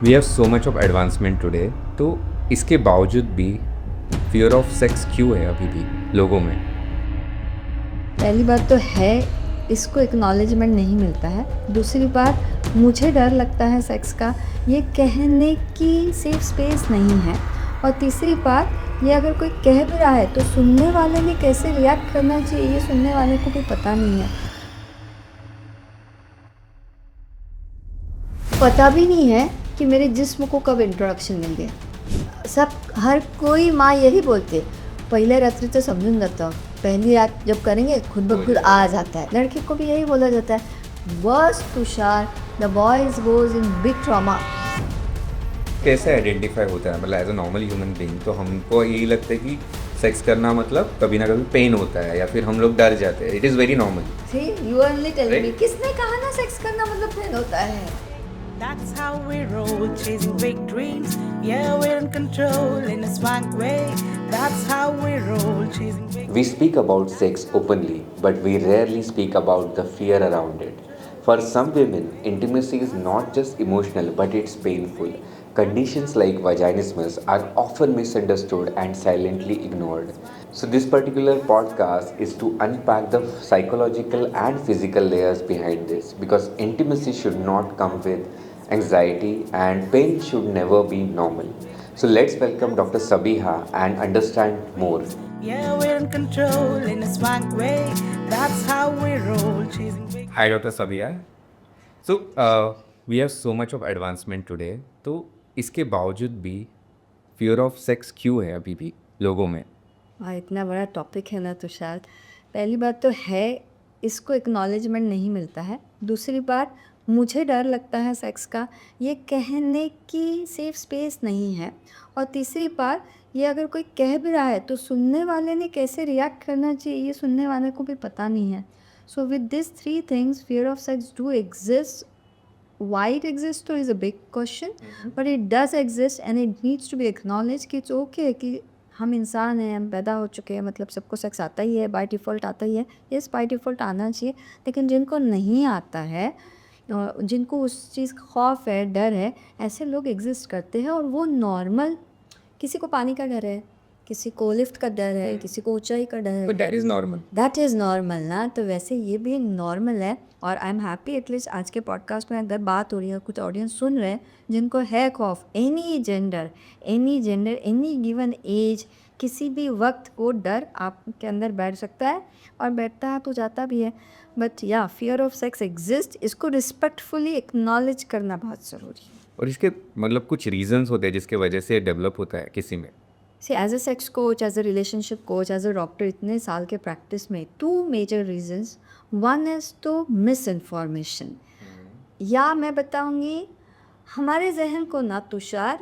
We have so much of advancement today, तो इसके बावजूद भी फियर ऑफ सेक्स क्यों है अभी भी लोगों में? पहली बात तो है, इसको एक्नॉलेजमेंट नहीं मिलता है। दूसरी बात, मुझे डर लगता है सेक्स का, ये कहने की सेफ स्पेस नहीं है। और तीसरी बात, ये अगर कोई कह भी रहा है तो सुनने वाले ने कैसे रिएक्ट करना चाहिए ये सुनने वाले को भी पता नहीं है। पता भी नहीं है कि मेरे जिस्म को कब इंट्रोडक्शन मिल गया। हर कोई माँ यही बोलती है, पहले रात्रि तो समझून जाता, पहली रात जब करेंगे खुद ब खुद आ जाता है। लड़के को भी यही बोला जाता है, बस Tushar, the boys goes in big trauma. कैसे आइडेंटिफाई होता है? मतलब as a normal human being तो हमको यही लगता है कि सेक्स करना मतलब कभी ना कभी पेन होता है या फिर हम लोग डर जाते हैं। It is very normal. See you only tell me, Right. किसने कहा ना सेक्स करना मतलब पेन होता है? That's how we roll, chasing big dreams. Yeah, we're in control in a swank way. That's how we roll, chasing big We speak about sex openly, but we rarely speak about the fear around it. For some women, intimacy is not just emotional but it's painful. Conditions like vaginismus are often misunderstood and silently ignored. So, this particular podcast is to unpack the psychological and physical layers behind this because intimacy should not come with anxiety and pain should never be normal. So, let's welcome Dr. Sabiha and understand more. Yeah, we're in control in a swank way. That's how we roll, chasing big. Hi doctor Sabiya. So we have so much of advancement today, तो इसके बावजूद भी fear of sex क्यों है अभी भी लोगों में? हाँ, इतना बड़ा टॉपिक है ना तुषार। पहली बात तो है, इसको एक्नॉलेजमेंट नहीं मिलता है। दूसरी बात, मुझे डर लगता है सेक्स का, ये कहने की सेफ स्पेस नहीं है। और तीसरी बात, ये अगर कोई कह भी रहा है तो सुनने वाले ने कैसे रिएक्ट करना चाहिए ये सुनने वाले को भी पता नहीं है। So with this three things, fear of sex do exist. Why it exists though is a big question, but it does exist and it needs to be acknowledged कि it's okay कि हम इंसान हैं, हम पैदा हो चुके हैं, मतलब सबको सेक्स आता ही है, बाय डिफ़ॉल्ट आता ही है। यस, बाय डिफ़ॉल्ट आना चाहिए, लेकिन जिनको नहीं आता है, जिनको उस चीज़ का खौफ है, डर है, ऐसे लोग एग्जिस्ट करते हैं और वो नॉर्मल। किसी को पानी का डर है, किसी को लिफ्ट का डर है, किसी को ऊंचाई का डर है, but that is normal. That is normal ना। तो वैसे ये भी नॉर्मल है। और आई एम हैप्पी एटलीस्ट आज के पॉडकास्ट में अगर बात हो रही है, कुछ ऑडियंस सुन रहे हैं जिनको है खौफ, any gender, any given age, किसी भी वक्त वो डर आपके अंदर बैठ सकता है और बैठता है तो जाता भी है। बट या, फियर ऑफ सेक्स एग्जिस्ट, इसको रिस्पेक्टफुली एक्नॉलेज करना बहुत ज़रूरी है। और इसके मतलब कुछ रीजंस होते हैं जिसके वजह से डेवलप होता है किसी में। See as a sex coach, as a relationship coach, as a doctor, इतने साल के प्रैक्टिस में 2 मेजर रीजंस। वन इज़ तो मिस इन्फॉर्मेशन, या मैं बताऊंगी हमारे जहन को ना तुषार,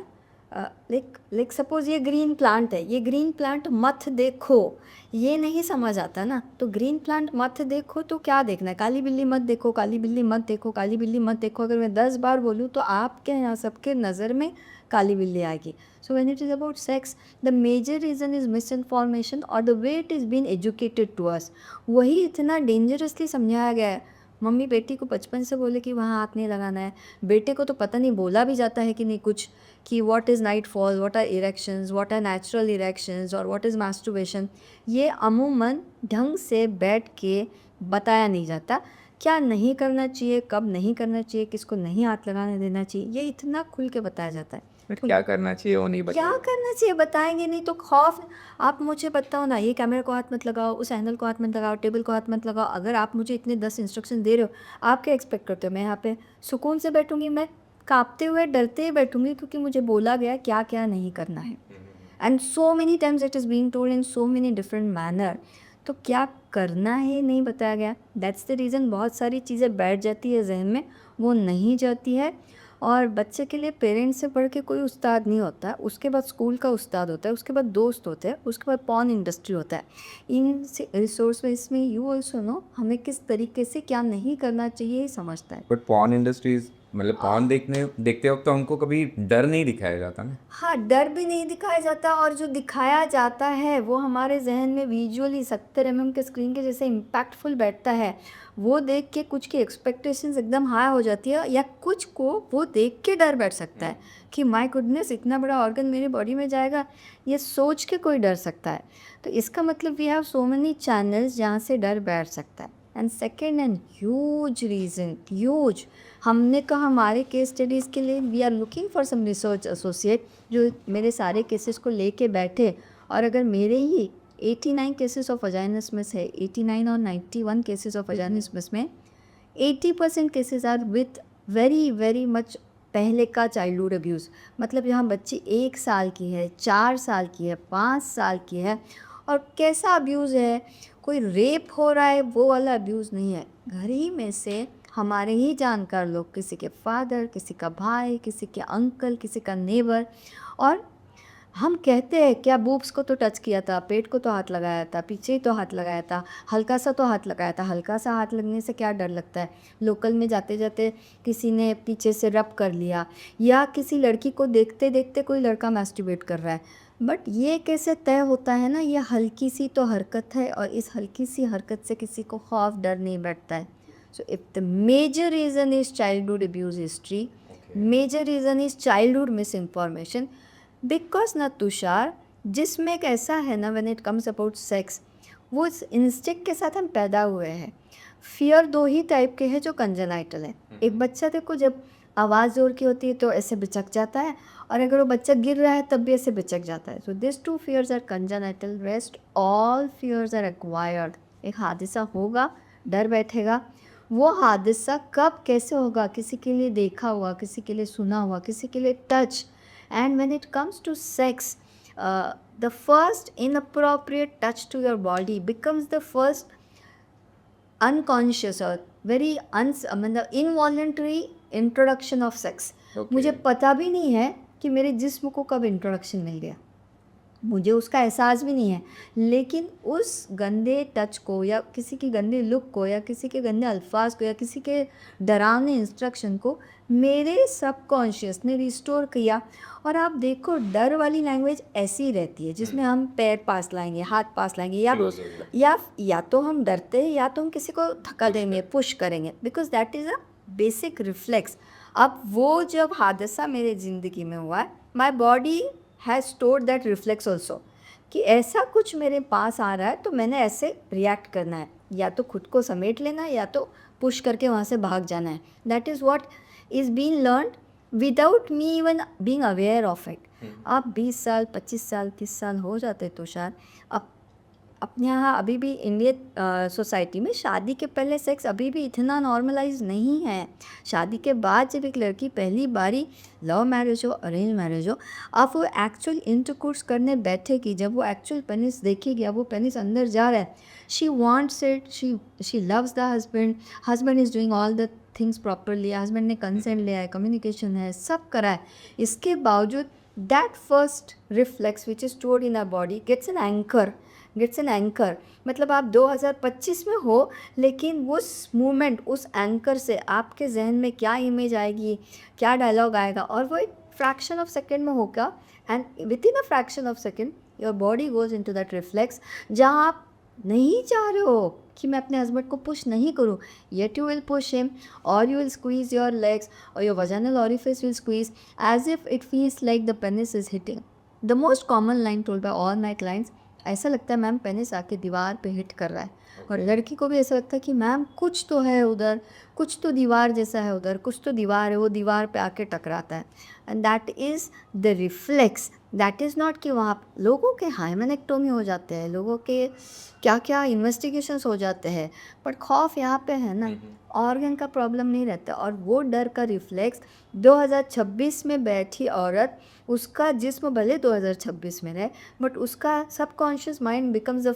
लाइक सपोज ये ग्रीन प्लांट है, ये ग्रीन प्लांट मत देखो, ये नहीं समझ आता ना। तो ग्रीन प्लांट मत देखो तो क्या देखना है? काली बिल्ली मत देखो, काली बिल्ली मत देखो, काली बिल्ली मत देखो। अगर मैं 10 बार बोलूँ तो आपके यहाँ सबके नज़र में काली बिल्ली आएगी। So when it is about sex, the major reason is misinformation और the way it is been educated to us, वही इतना डेंजरसली समझाया गया है। मम्मी बेटी को बचपन से बोले कि वहाँ हाथ नहीं लगाना है, बेटे को तो पता नहीं बोला भी जाता है कि नहीं कुछ, कि what is night fall, what are erections, what are natural erections और व्हाट इज़ मास्टरबेशन। ये अमूमन ढंग से बैठ के बताया नहीं जाता। क्या नहीं करना चाहिए, कब नहीं करना चाहिए, किसको नहीं हाथ लगाने देना चाहिए, ये इतना खुल के बताया जाता है। बट क्या करना चाहिए वो नहीं क्या करना चाहिए बताएंगे नहीं तो खौफ। आप मुझे बताओ ना, ये कैमरे को हाथ मत लगाओ, उस हैंडल को हाथ मत लगाओ, टेबल को हाथ मत लगाओ। अगर आप मुझे इतने 10 इंस्ट्रक्शन दे रहे हो, आप क्या एक्सपेक्ट करते हो? मैं यहाँ पे सुकून से बैठूंगी? मैं कांपते हुए, डरते ही बैठूंगी, क्योंकि मुझे बोला गया क्या क्या नहीं करना है। And so many times it is being told in so many different manner. तो क्या करना है नहीं बताया गया। दैट्स द रीज़न बहुत सारी चीज़ें बैठ जाती है जहन में, वो नहीं जाती है। और बच्चे के लिए पेरेंट्स से बढ़ के कोई उस्ताद नहीं होता है। उसके बाद स्कूल का उस्ताद होता है, उसके बाद दोस्त होते हैं, उसके बाद पॉर्न इंडस्ट्री होता है। इन रिसोर्स में इसमें यू ऑल्सो नो हमें किस तरीके से क्या नहीं करना चाहिए ये समझता है। बट पॉर्न इंडस्ट्री इज मतलब पॉर्न देखते वक्त तो हमको कभी डर नहीं दिखाया जाता ना। हाँ, डर भी नहीं दिखाया जाता, और जो दिखाया जाता है वो हमारे जहन में विजुअली 70 mm के स्क्रीन के जैसे इम्पैक्टफुल बैठता है। वो देख के कुछ की एक्सपेक्टेशंस एकदम हाई हो जाती है, या कुछ को वो देख के डर बैठ सकता है कि माय गुडनेस, इतना बड़ा ऑर्गन मेरे बॉडी में जाएगा, ये सोच के कोई डर सकता है। तो इसका मतलब we have so many channels जहाँ से डर बैठ सकता है। And second and huge reason, huge, हमने कहा हमारे केस स्टडीज़ के लिए we are looking for some research associate जो मेरे सारे केसेस को लेके बैठे, और अगर मेरे ही 89 केसेस ऑफ वजाइनिस्मस है, 89 और 91 केसेस ऑफ वजाइनिस्मस में 80% cases are with very very much पहले का चाइल्डहुड अब्यूज़। मतलब यहाँ बच्ची 1 साल की है, 4 साल की है, 5 साल की है, और कैसा अब्यूज़ है, कोई रेप हो रहा है वो वाला अब्यूज़ नहीं है। घर ही में से हमारे ही जानकार लोग, किसी के फादर, किसी का भाई, किसी के अंकल, किसी का नेबर, और हम कहते हैं क्या बूब्स को तो टच किया था, पेट को तो हाथ लगाया था, पीछे ही तो हाथ लगाया था, हल्का सा तो हाथ लगाया था। हल्का सा हाथ लगने से क्या डर लगता है? लोकल में जाते जाते किसी ने पीछे से रब कर लिया, या किसी लड़की को देखते देखते कोई लड़का मैस्टिबेट कर रहा है। बट ये कैसे तय होता है ना, ये हल्की सी तो हरकत है, और इस हल्की सी हरकत से किसी को खौफ डर नहीं बैठता है। So if the major reason is childhood abuse history, major reason is childhood misinformation, because ना तुषार, जिसमें एक ऐसा है ना, when it comes about sex, वो इस इंस्टिंक्ट के साथ हम पैदा हुए हैं। फियर 2 ही टाइप के हैं जो कंजेनाइटल है। एक बच्चा देखो जब आवाज़ ज़ोर की होती है तो ऐसे बिचक जाता है, और अगर वो बच्चा गिर रहा है तब भी ऐसे बिचक जाता है। So this 2 fears are congenital, rest all fears are acquired. एक हादसा होगा, डर बैठेगा, वो हादसा कब कैसे होगा, किसी के लिए देखा हुआ, किसी के लिए सुना हुआ, किसी के लिए touch. And when it comes to sex, the first inappropriate touch to your body becomes the first unconscious और वेरी मतलब इनवॉलेंटरी इंट्रोडक्शन ऑफ सेक्स। मुझे पता भी नहीं है कि मेरे जिस्म को कब इंट्रोडक्शन मिल गया, मुझे उसका एहसास भी नहीं है, लेकिन उस गंदे टच को, या किसी की गंदे लुक को, या किसी के गंदे अल्फाज को, या किसी के डरावने इंस्ट्रक्शन को मेरे सबकॉन्शियस ने रिस्टोर किया। और आप देखो डर वाली लैंग्वेज ऐसी रहती है जिसमें हम पैर पास लाएंगे, हाथ पास लाएंगे, या तो हम डरते हैं या तो हम किसी को धक्का देंगे, पुश करेंगे, because that is a basic reflex. अब वो जब हादसा मेरे ज़िंदगी में हुआ, my body has stored that reflex also, कि ऐसा कुछ मेरे पास आ रहा है तो मैंने ऐसे रिएक्ट करना है, या तो खुद को समेट लेना है, या तो पुश करके वहाँ से भाग जाना है। That is what is been learned without me even being aware of it. आप 20 साल, 25 साल, 30 साल हो जाते तो शायद अब अपने यहाँ अभी भी इंडियन सोसाइटी में शादी के पहले सेक्स अभी भी इतना नॉर्मलाइज नहीं है। शादी के बाद जब एक लड़की पहली बारी लव मैरिज हो, अरेंज मैरिज हो, आप वो एक्चुअल इंटरकोर्स करने बैठेगी, जब वो एक्चुअल पेनिस देखेगी, अब वो पेनिस अंदर जा रहा है, she wants it, she loves the husband, husband is doing all the things properly, husband ने कंसेंट लिया है, कम्युनिकेशन है, सब करा है, इसके बावजूद that first reflex which is stored in our body gets an anchor. मतलब आप 2025 में हो, लेकिन उस मूवमेंट, उस एंकर से आपके जहन में क्या इमेज आएगी, क्या डायलॉग आएगा, और वो एक फ्रैक्शन ऑफ सेकेंड में होगा, and with in a fraction of second your body goes into that reflex, जहाँ आप नहीं चाह रहे हो कि मैं अपने हस्बैंड को पुश नहीं करूँ, yet you will push him, और you will squeeze your legs, और your vaginal orifice will squeeze as if it feels like the penis is hitting. The most common line told by all my clients, ऐसा लगता है ma'am penis आके दीवार पे hit कर रहा है। और लड़की को भी ऐसा लगता है कि मैम कुछ तो है उधर, कुछ तो दीवार जैसा है उधर, कुछ तो दीवार है, वो दीवार पे आके टकराता है। And that is the reflex. That is not कि वहाँ लोगों के हाइमेनेक्टोमी हो जाते हैं, लोगों के क्या क्या इन्वेस्टिगेशंस हो जाते हैं, पर खौफ यहाँ पे है ना, ऑर्गन का प्रॉब्लम नहीं रहता। और वो डर का रिफ्लेक्स 2026 में बैठी औरत, उसका जिस्म भले 2026 में रहे, बट उसका subconscious mind becomes a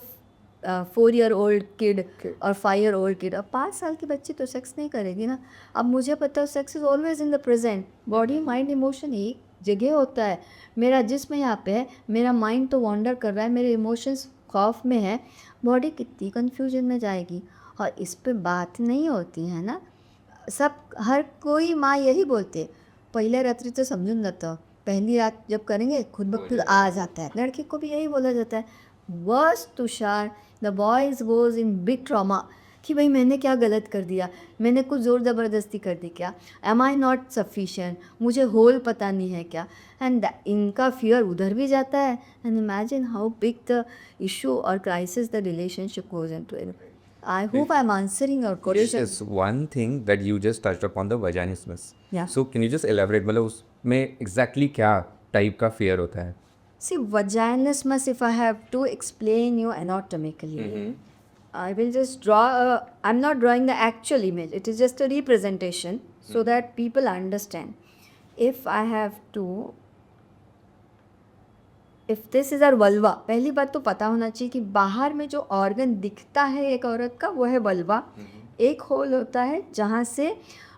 4-year-old kid और 5-year-old किड। अब 5 साल की बच्ची तो सेक्स नहीं करेगी ना। अब मुझे पता है sex is always in the present, body mind emotion एक जगह होता है, मेरा जिस्म यहाँ पे है, मेरा माइंड तो वॉन्डर कर रहा है, मेरे इमोशंस खौफ में है, बॉडी कितनी कन्फ्यूजन में जाएगी। और इस पे बात नहीं होती है ना। सब हर कोई माँ यही बोलते है पहिल्या रात्रीचं समजून जातं, पहली रात जब करेंगे खुद ब खुद आ जाता है. लड़के को भी यही बोला जाता है. Versus Tushar, the boys goes in big trauma कि भाई मैंने क्या गलत कर दिया, मैंने कुछ ज़ोर ज़बरदस्ती कर दी क्या, एम आई नॉट सफिशिएंट, मुझे होल पता नहीं है क्या. एंड इनका फियर उधर भी जाता है. And imagine how big the issue और crisis the relationship goes into. I hope I'm answering your question. Yes, one thing that you just touched upon the vaginismus. Yeah. So can you just elaborate मतलब उसमें exactly क्या type का fear होता है? See, vaginismus, if I have to explain you anatomically, I will just draw I'm not drawing the actual image. It is just a representation so that people understand. If I have to, if this is our vulva, पहली बात तो पता होना चाहिए कि बाहर में जो ऑर्गन दिखता है एक औरत का वो है वल्वा. एक होल होता है जहाँ से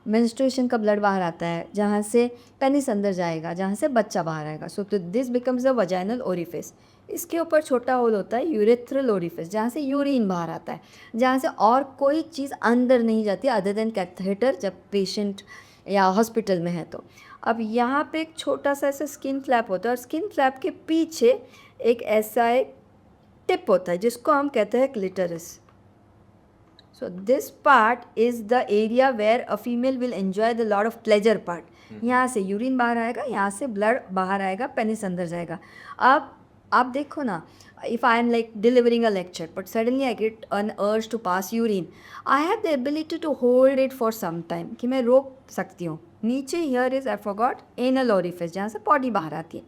मेंस्ट्रुएशन का ब्लड बाहर आता है, जहाँ से पेनिस अंदर जाएगा, जहाँ से बच्चा बाहर आएगा. सो तो this becomes a vaginal orifice. इसके ऊपर छोटा होल होता है यूरेथ्रल ओरिफिस, जहाँ से यूरिन बाहर आता है, जहाँ से और कोई चीज़ अंदर नहीं जाती अदर देन कैथेटर जब पेशेंट या हॉस्पिटल में है तो. अब यहाँ पे एक छोटा सा ऐसा स्किन फ्लैप होता है और स्किन फ्लैप के पीछे एक ऐसा एक टिप होता है जिसको हम कहते हैं clitoris. So this part is the area where a female will enjoy the lot of pleasure part. यहाँ से यूरिन बाहर आएगा, यहाँ से ब्लड बाहर आएगा, पेनिस अंदर जाएगा. अब आप देखो ना, if I am like delivering a lecture but suddenly I get an urge to pass urine, I have the ability to hold it for some time कि मैं रोक सकती हूँ. नीचे here is I forgot anal orifice जहाँ से पॉडी बाहर आती है.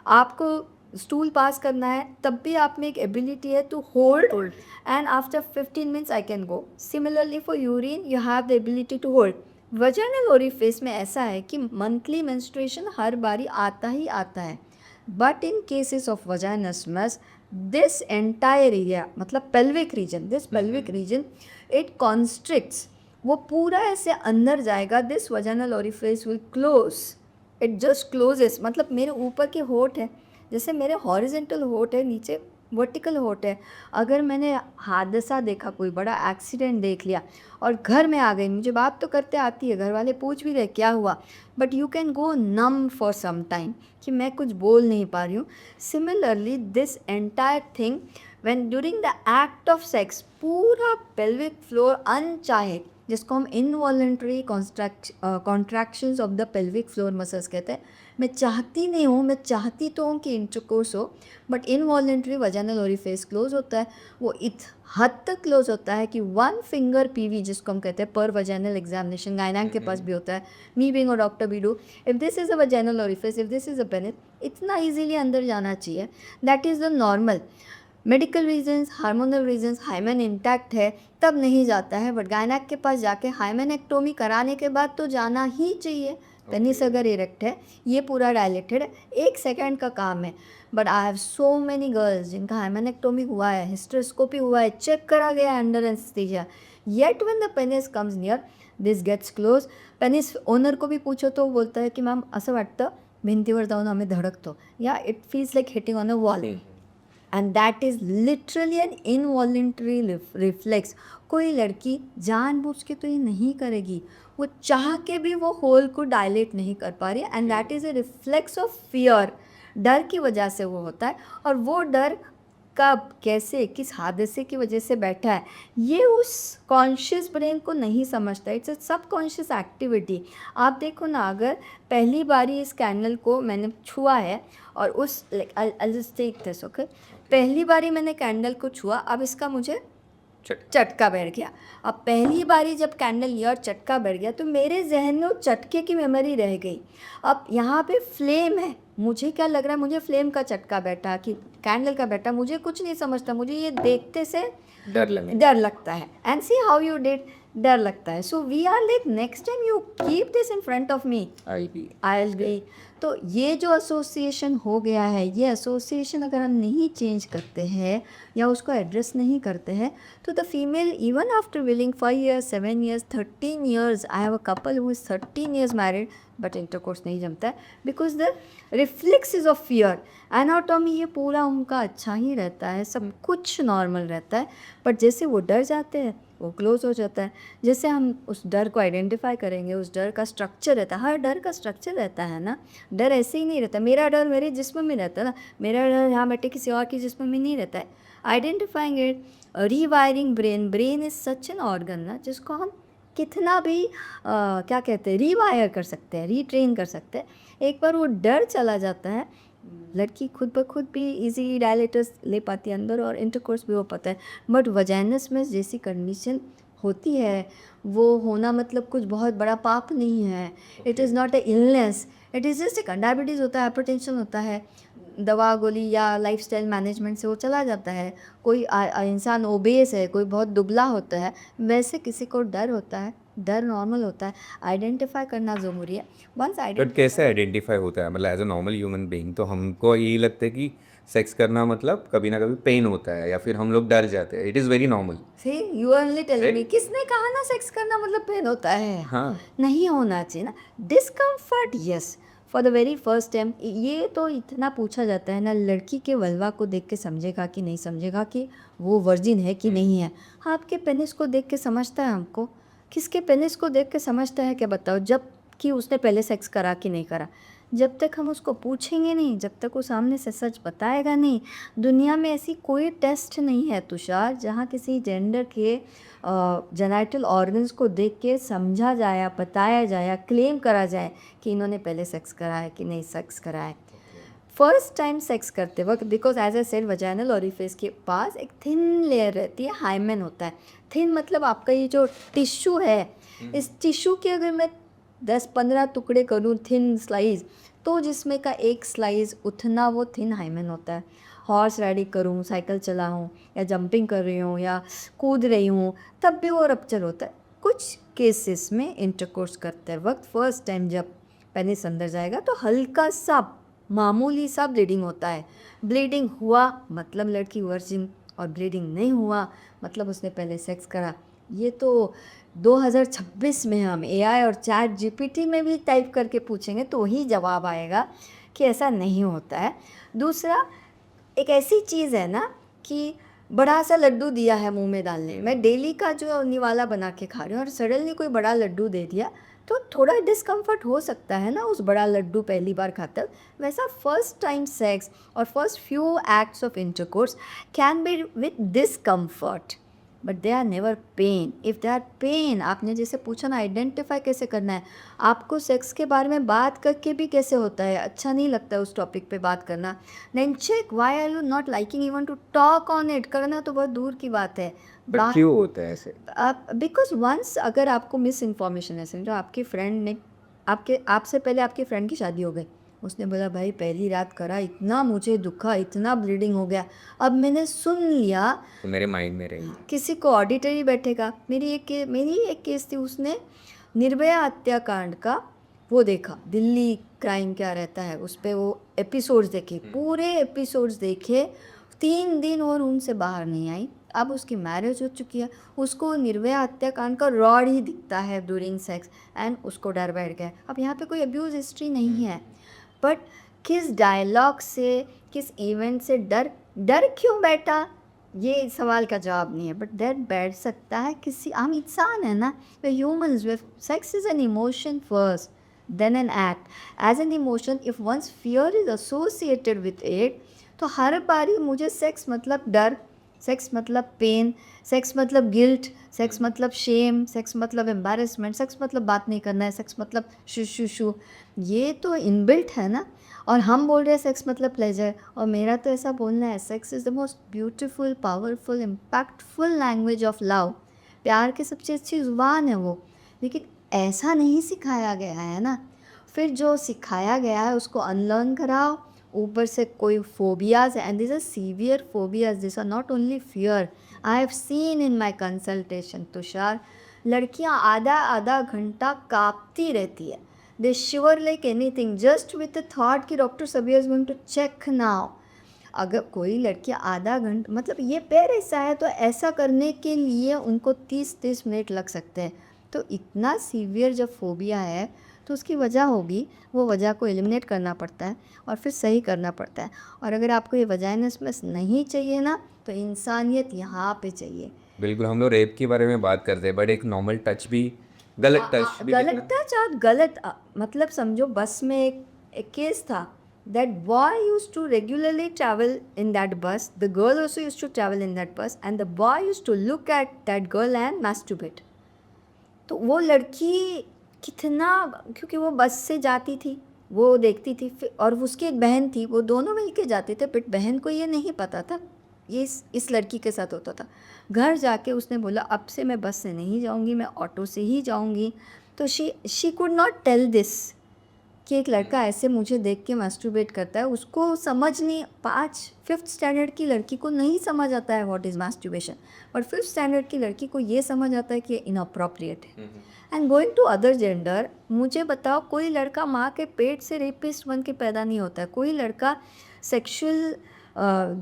आपको स्टूल पास करना है तब भी आप में एक एबिलिटी है to hold and after 15 minutes I can go. Similarly for urine you have the ability to hold. Vaginal orifice में ऐसा है कि मंथली मेंस्ट्रुएशन हर बारी आता ही आता है. But in cases of vaginismus this entire area मतलब pelvic region, this pelvic region it constricts. वो पूरा ऐसे अंदर जाएगा. This vaginal orifice will close, it just closes. मतलब मेरे ऊपर के होठ है, जैसे मेरे हॉरिजेंटल होठ है, नीचे वर्टिकल होठ है. अगर मैंने हादसा देखा, कोई बड़ा एक्सीडेंट देख लिया और घर में आ गई, मुझे बात तो करते आती है, घर वाले पूछ भी रहे क्या हुआ, but you can go numb for some time कि मैं कुछ बोल नहीं पा रही हूँ. Similarly this entire thing when during the act of sex पूरा पेल्विक फ्लोर अनचाहे, जिसको हम involuntary contractions of the pelvic floor muscles कहते हैं. मैं चाहती नहीं हूँ, मैं चाहती तो हूँ कि इंटरकोर्स हो, but involuntary vaginal orifice close होता है. वो इत हद तक क्लोज होता है कि 1 finger PV जिसको हम कहते हैं पर वजाइनल एग्जामिनेशन, गायनाक के पास भी होता है, me being a doctor V do. If this is a vaginal orifice, if this is a penis, इतना ईजीली अंदर जाना चाहिए. That is the normal. Medical reasons, hormonal reasons, hymen intact है तब नहीं जाता है, बट गायनाक के पास जाके हाइमेनेक्टोमी कराने के बाद तो जाना ही चाहिए. पेनिस अगर इरेक्ट है, ये पूरा डायलेटेड है, 1 सेकेंड का काम है. But I have so many girls जिनका हाइमेनेक्टोमी हुआ है, हिस्टेरोस्कोपी हुआ है, चेक करा गया है under anaesthesia, yet when the penis comes near this gets close. Penis owner को भी पूछो तो बोलता है की मॅम असं वाटतं भिंतीवर जाऊन आम्ही धडकतो, या it feels like hitting on a wall. And that is literally an involuntary reflex. कोई लड़की जानबूझ के तो ये नहीं करेगी, वो चाह के भी वो होल को डायलेट नहीं कर पा रही. And that is a reflex of fear. डर की वजह से वो होता है, और वो डर कब, कैसे, किस हादसे की वजह से बैठा है, ये उस कॉन्शियस ब्रेन को नहीं समझता. It's a subconscious activity. आप देखो ना, अगर पहली बारी इस कैंडल को मैंने छुआ है और उस ओके, पहली बारी मैंने कैंडल को छुआ, अब इसका मुझे चटका बैठ गया. अब पहली बारी जब कैंडल लिया और चटका बैठ गया तो मेरे जहन में उस चटके की मेमोरी रह गई. अब यहाँ पे फ्लेम है, मुझे क्या लग रहा है, मुझे फ्लेम का चटका बैठा कि कैंडल का बैठा, मुझे कुछ नहीं समझता, मुझे ये देखते से डर लगता है. And see how you did, डर लगता है. So we are like next time you keep this in front of me, I will be. तो ये जो एसोसिएशन हो गया है, ये एसोसिएशन अगर हम नहीं चेंज करते हैं या उसको एड्रेस नहीं करते हैं तो the female even after willing 5 years 7 years 13 years, I have a couple who is 13 years married but intercourse नहीं जमता है because the reflexes of fear. Anatomy ये पूरा उनका अच्छा ही रहता है, सब कुछ नॉर्मल रहता है, बट जैसे वो डर जाते हैं वो क्लोज हो जाता है। जैसे हम उस डर को आइडेंटिफाई करेंगे, उस डर का स्ट्रक्चर रहता है, हर डर का स्ट्रक्चर रहता है ना। डर ऐसे ही नहीं रहता, मेरा डर मेरे जिस्म में रहता है ना, मेरा डर यहाँ बैठे किसी और के जिस्म में नहीं रहता है। Identifying it, rewiring brain. Brain is such an organ ना जिसको हम कितना भी क्या कहते हैं, रीवायर कर सकते हैं, रीट्रेन कर सकते हैं। एक बार वो डर चला जाता है, लड़की खुद ब खुद भी इजी डायलेटर्स ले पाती है अंदर और इंटरकोर्स भी हो पाता है। बट वजाइनसमस जैसी कंडीशन होती है, वो होना मतलब कुछ बहुत बड़ा पाप नहीं है। It is not a illness, it is just एक डायबिटीज़ होता है, हाइपरटेंशन होता है, दवा गोली या लाइफस्टाइल मैनेजमेंट से वो चला जाता है। कोई इंसान ओबेस है, कोई बहुत दुबला होता है, वैसे किसी को डर होता है, डर नॉर्मल होता है। आइडेंटिफाई करना ज़रूरी है। वंस बट कैसे आइडेंटिफाई होता है? मतलब as a normal human being तो हमको यही लगता है कि सेक्स करना मतलब कभी ना कभी पेन होता है या फिर हम लोग डर जाते हैं। It is very normal. See you are only telling me, किसने कहा ना सेक्स करना मतलब पेन होता है? हाँ। नहीं होना चाहिए ना। Discomfort yes, for the very first time. ये तो इतना पूछा जाता है ना, लड़की के वल्वा को देख के समझेगा कि नहीं समझेगा कि वो वर्जिन है कि नहीं है। हाँ, आपके पेनिस को देख के समझता है हमको, किसके पेनिस को देख के समझता है क्या बताओ? जब कि उसने पहले सेक्स करा कि नहीं करा। जब तक हम उसको पूछेंगे नहीं, जब तक वो सामने से सच बताएगा नहीं। दुनिया में ऐसी कोई टेस्ट नहीं है तुषार जहाँ किसी जेंडर के जेनाइटल ऑर्गन्स को देख के समझा जाए या बताया जाए या क्लेम करा जाए कि इन्होंने पहले सेक्स करा है कि नहीं सेक्स करा है। फर्स्ट टाइम सेक्स करते वक्त, because as a said vaginal orifice के पास एक थिन लेयर रहती है, हाइमेन होता है। थिन मतलब आपका ये जो टिश्यू है, इस टिश्यू के अगर मैं 10-15 टुकड़े करूँ थिन स्लाइस, तो जिसमें का एक स्लाइस उतना वो थिन हाइमेन होता है। हॉर्स राइडिंग करूँ, साइकिल चलाऊँ या जंपिंग कर रही हूँ या कूद रही हूँ, तब भी वो रप्चर होता है। कुछ केसेस में इंटरकोर्स करते वक्त फर्स्ट टाइम जब पेनिस अंदर जाएगा तो हल्का सा मामूली सा ब्लीडिंग होता है। ब्लीडिंग हुआ मतलब लड़की वर्जिन, और ब्लीडिंग नहीं हुआ मतलब उसने पहले सेक्स करा। ये तो 2026 में हम AI और चैट GPT में भी टाइप करके पूछेंगे तो वही जवाब आएगा कि ऐसा नहीं होता है। दूसरा, एक ऐसी चीज़ है ना कि बड़ा सा लड्डू दिया है मुंह में डालने, मैं डेली का जो निवाला बना के खा रही हूँ और सडनली कोई बड़ा लड्डू दे दिया तो थोड़ा डिस्कम्फर्ट हो सकता है ना उस बड़ा लड्डू पहली बार खाते वक्त। वैसा फर्स्ट टाइम सेक्स और first few acts of intercourse can be with discomfort, but they are never pain. If they are pain, आपने जैसे पूछा ना आइडेंटिफाई कैसे करना है, आपको सेक्स के बारे में बात करके भी कैसे होता है, अच्छा नहीं लगता है उस टॉपिक पे बात करना, then check why are you not liking even to talk on it. करना तो बहुत दूर की बात है। बट क्यों होता है ऐसे? बिकॉज वंस अगर आपको मिस इन्फॉर्मेशन है, समझो आपके फ्रेंड ने आपसे पहले आपके फ्रेंड की शादी हो गई, उसने बोला भाई पहली रात करा, इतना मुझे दुखा, इतना ब्लीडिंग हो गया, अब मैंने सुन लिया, तो मेरे माइंड में रहेगी। किसी को ऑडिटरी बैठेगा। मेरी एक केस थी, उसने निर्भया हत्याकांड का वो देखा, दिल्ली क्राइम क्या रहता है उस पर वो एपिसोड्स देखे, पूरे एपिसोड्स देखे, 3 दिन और उनसे बाहर नहीं आई। अब उसकी मैरिज हो चुकी है, उसको निर्भया हत्याकांड का रॉड ही दिखता है ड्यूरिंग सेक्स एंड उसको डर बैठ गया। अब यहाँ पे कोई अब्यूज़ हिस्ट्री नहीं है, बट किस डायलॉग से, किस इवेंट से डर क्यों बैठा, ये सवाल का जवाब नहीं है। बट डर बैठ सकता है किसी, हम इंसान है ना, we humans, we sex is an emotion first then an act. As an emotion if once fear is associated with it, तो हर बारी मुझे सेक्स मतलब डर, सेक्स मतलब पेन, सेक्स मतलब गिल्ट, सेक्स मतलब शेम, सेक्स मतलब एम्बैरेसमेंट, सेक्स मतलब बात नहीं करना है, सेक्स मतलब शू, ये तो इनबिल्ट है ना। और हम बोल रहे हैं सेक्स मतलब प्लेजर, और मेरा तो ऐसा बोलना है sex is the most beautiful, powerful, impactful language of love. प्यार की सबसे अच्छी ज़ुबान है वो, लेकिन ऐसा नहीं सिखाया गया है ना। फिर जो सिखाया गया है उसको अनलर्न कराओ। ऊपर से कोई phobias and this are severe phobias, this are not only fear. I have seen in my consultation Tushar, लड़कियां आधा घंटा कांपती रहती है, they shiver like anything just with the thought कि doctor Sabiya is going to check now. अगर कोई लड़की आधा घंटा, मतलब ये पैर ऐसा है तो ऐसा करने के लिए उनको 30 मिनट लग सकते हैं। तो इतना सीवियर जब फोबिया है तो उसकी वजह होगी, वो वजह को एलिमिनेट करना पड़ता है और फिर सही करना पड़ता है। और अगर आपको ये वजाइनसमस नहीं चाहिए ना, तो इंसानियत यहाँ पे चाहिए। बिल्कुल, हम लोग रेप के बारे में बात करते हैं, बट एक नॉर्मल टच भी, गलत टच भी गलत कितना। टच और गलत मतलब समझो बस में एक केस था that boy used to regularly travel in that bus, the girl also used to travel in that bus, and the boy used to look at that girl and masturbate. तो वो लड़की कितना, क्योंकि वो बस से जाती थी, वो देखती थी, और उसकी एक बहन थी, वो दोनों मिलके जाते थे, बट बहन को ये नहीं पता था ये इस लड़की के साथ होता था। घर जाके उसने बोला अब से मैं बस से नहीं जाऊंगी, मैं ऑटो से ही जाऊंगी। तो she could not tell this कि एक लड़का ऐसे मुझे देख के मास्टरबेट करता है, उसको समझ नहीं, 5th स्टैंडर्ड की लड़की को नहीं समझ आता है व्हाट इज़ मास्टरबेशन, और 5th स्टैंडर्ड की लड़की को ये समझ आता है कि इनअप्रोप्रिएट है। And going to other gender, मुझे बताओ कोई लड़का माँ के पेट से रेपिस्ट बन के पैदा नहीं होता है, कोई लड़का सेक्सुअल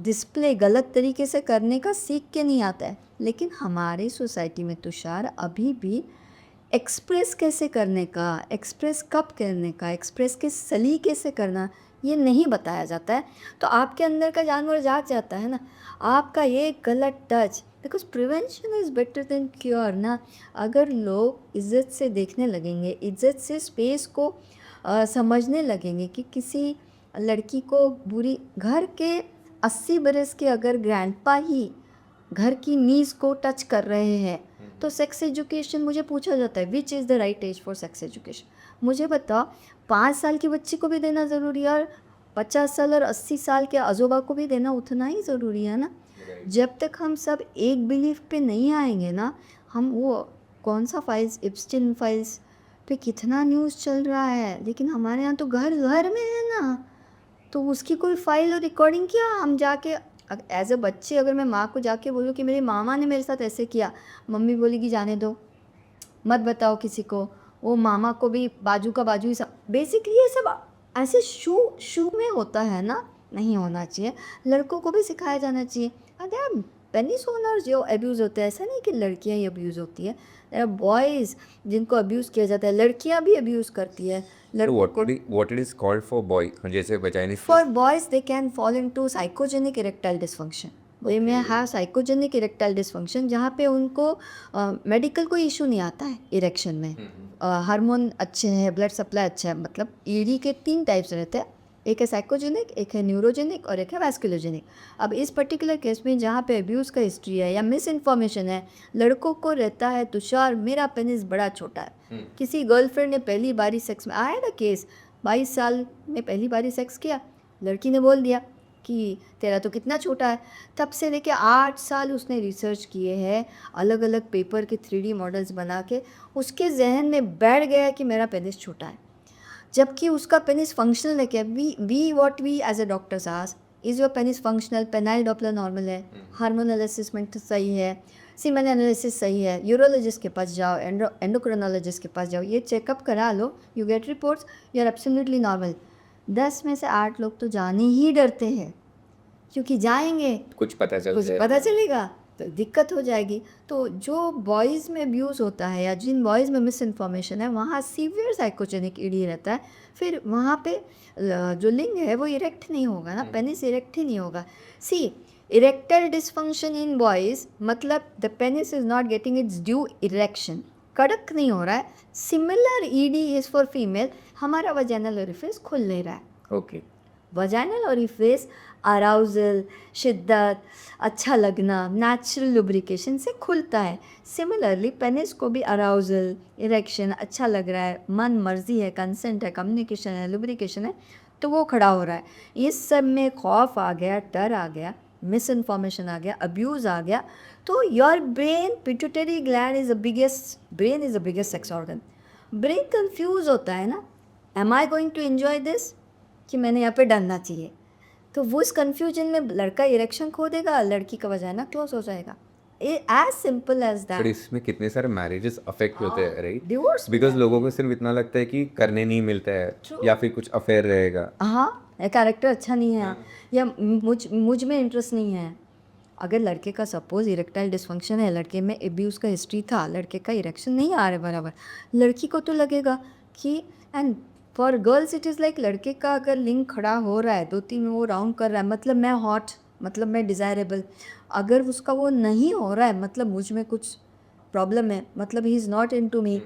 डिस्प्ले गलत तरीके से करने का सीख के नहीं आता है। लेकिन हमारी सोसाइटी में तुषार अभी भी एक्सप्रेस कैसे करने का, एक्सप्रेस कब करने का, एक्सप्रेस किस सलीके से करना, ये नहीं बताया जाता है। तो आपके अंदर का जानवर जाग जाता है ना, आपका ये गलत touch, because prevention is better than cure ना। अगर लोग इज़्ज़त से देखने लगेंगे, इज़्ज़त से स्पेस को समझने लगेंगे कि किसी लड़की को बुरी, घर के 80 बरस के अगर ग्रैंडपा ही घर की नीज़ को टच कर रहे हैं, तो सेक्स एजुकेशन, मुझे पूछा जाता है which is the right age for sex education. मुझे बताओ 5 साल की बच्ची को भी देना ज़रूरी है, और 50 साल और 80 साल के अजोबा को भी देना उतना ही ज़रूरी है ना। जब तक हम सब एक बिलीफ पे नहीं आएंगे ना, हम वो कौन सा फाइल्स, इप्स्टीन फाइल्स पे कितना न्यूज़ चल रहा है, लेकिन हमारे यहाँ तो घर घर में है ना, तो उसकी कोई फाइल और रिकॉर्डिंग क्या हम जाके एज अ बच्चे, अगर मैं माँ को जाके बोलूँ कि मेरे मामा ने मेरे साथ ऐसे किया, मम्मी बोलेगी जाने दो, मत बताओ किसी को, वो मामा को भी बाजू का बाजू ही सब, बेसिकली ये सब ऐसे शू में होता है ना, नहीं होना चाहिए। लड़कों को भी सिखाया जाना चाहिए। अरे पेनिस ओनर्स जो अब्यूज़ होते हैं, ऐसा नहीं कि लड़कियां ही अब्यूज़ होती है, बॉयज़ जिनको अब्यूज़ किया जाता है, लड़कियां भी अब्यूज़ करती है लड़कों को। What it is called for boy, जैसे वजाइनिक। For boys, they can fall into psychogenic erectile dysfunction. वो में है साइकोजेनिक इरेक्टाइल डिसफंक्शन, जहाँ पे उनको मेडिकल कोई इशू नहीं आता है इरेक्शन में, हार्मोन अच्छे हैं, ब्लड सप्लाई अच्छा है। मतलब ईडी के 3 टाइप्स रहते हैं, एक है साइकोजेनिक, एक है न्यूरोजेनिक और एक है वैस्कुलोजेनिक। अब इस पर्टिकुलर केस में जहाँ पे अब्यूज़ का हिस्ट्री है या मिस इन्फॉर्मेशन है, लड़कों को रहता है तुषार मेरा पेनिस बड़ा छोटा है। किसी गर्लफ्रेंड ने पहली बारी सेक्स में, आया ना केस, 22 साल में पहली बारी सेक्स किया, लड़की ने बोल दिया कि तेरा तो कितना छोटा है। तब से लेके 8 साल उसने रिसर्च किए हैं, अलग अलग पेपर के 3D मॉडल्स बना के उसके जहन में बैठ गया कि मेरा पेनिस छोटा है, जबकि उसका पेनिस फंक्शनल है। क्या we what we as a doctors ask, is your penis functional, penile doppler normal है, हार्मोनल असेसमेंट सही है, सीमेन एनालिसिस सही है, यूरोलॉजिस्ट के पास जाओ, एंडोक्रिनोलॉजिस्ट के पास जाओ, ये चेकअप करा लो, you get reports, you are absolutely normal. 10 में से 8 लोग तो जाने ही डरते हैं, क्योंकि जाएंगे कुछ पता कुछ चलता पता चलेगा तो दिक्कत हो जाएगी। तो जो बॉयज़ में अब्यूज़ होता है या जिन बॉयज़ में मिस इन्फॉर्मेशन है, वहाँ सीवियर साइकोजेनिक ईडी रहता है। फिर वहाँ पे जो लिंग है वो इरेक्ट नहीं होगा ना, पेनिस इरेक्ट ही नहीं होगा। सी, इरेक्टाइल डिसफंक्शन इन बॉयज़ मतलब the penis is not getting it's due erection, कड़क नहीं हो रहा है। Similar ED is for female, हमारा वजाइनल ओरिफिस खुल नहीं रहा है। ओके। वजाइनल ओरिफिस अराउजल, शिद्दत, अच्छा लगना, नेचुरल लुब्रिकेशन से खुलता है। सिमिलरली पेनिस को भी अराउजल, इरेक्शन, अच्छा लग रहा है, मन मर्जी है, कंसेंट है, कम्युनिकेशन है, लुब्रिकेशन है, तो वो खड़ा हो रहा है। इस सब में खौफ आ गया, डर आ गया, मिस इन्फॉर्मेशन आ गया, अब्यूज़ आ गया, तो your brain, pituitary gland is the biggest sex organ. Brain confuse होता है ना, am I going to enjoy this, कि मैंने यहाँ पे डरना चाहिए। तो वो इस कन्फ्यूजन में लड़का इरेक्शन खो देगा, लड़की का वजाइना क्लोज हो जाएगा। As simple as but that. इसमें कितने सारे मैरिजेस अफेक्ट होते हैं, राइट? डिवोर्स बिकॉज लोगों को सिर्फ इतना लगता है कि करने नहीं मिलता है, या फिर कुछ अफेयर रहेगा। हाँ, कैरेक्टर अच्छा नहीं है, या मुझ में इंटरेस्ट नहीं है। अगर लड़के का सपोज इरेक्टाइल डिसफंक्शन है, लड़के में एब्यूज़ का हिस्ट्री था, लड़के का इरेक्शन नहीं आ रहा बराबर, लड़की को तो लगेगा कि, and for girls it is like लड़के का अगर लिंग खड़ा हो रहा है, 2-3 में वो राउंड कर रहा है, मतलब मैं हॉट मतलब मैं डिज़ायरेबल, अगर उसका वो नहीं हो रहा है मतलब मुझ में कुछ प्रॉब्लम है, मतलब he is not into me.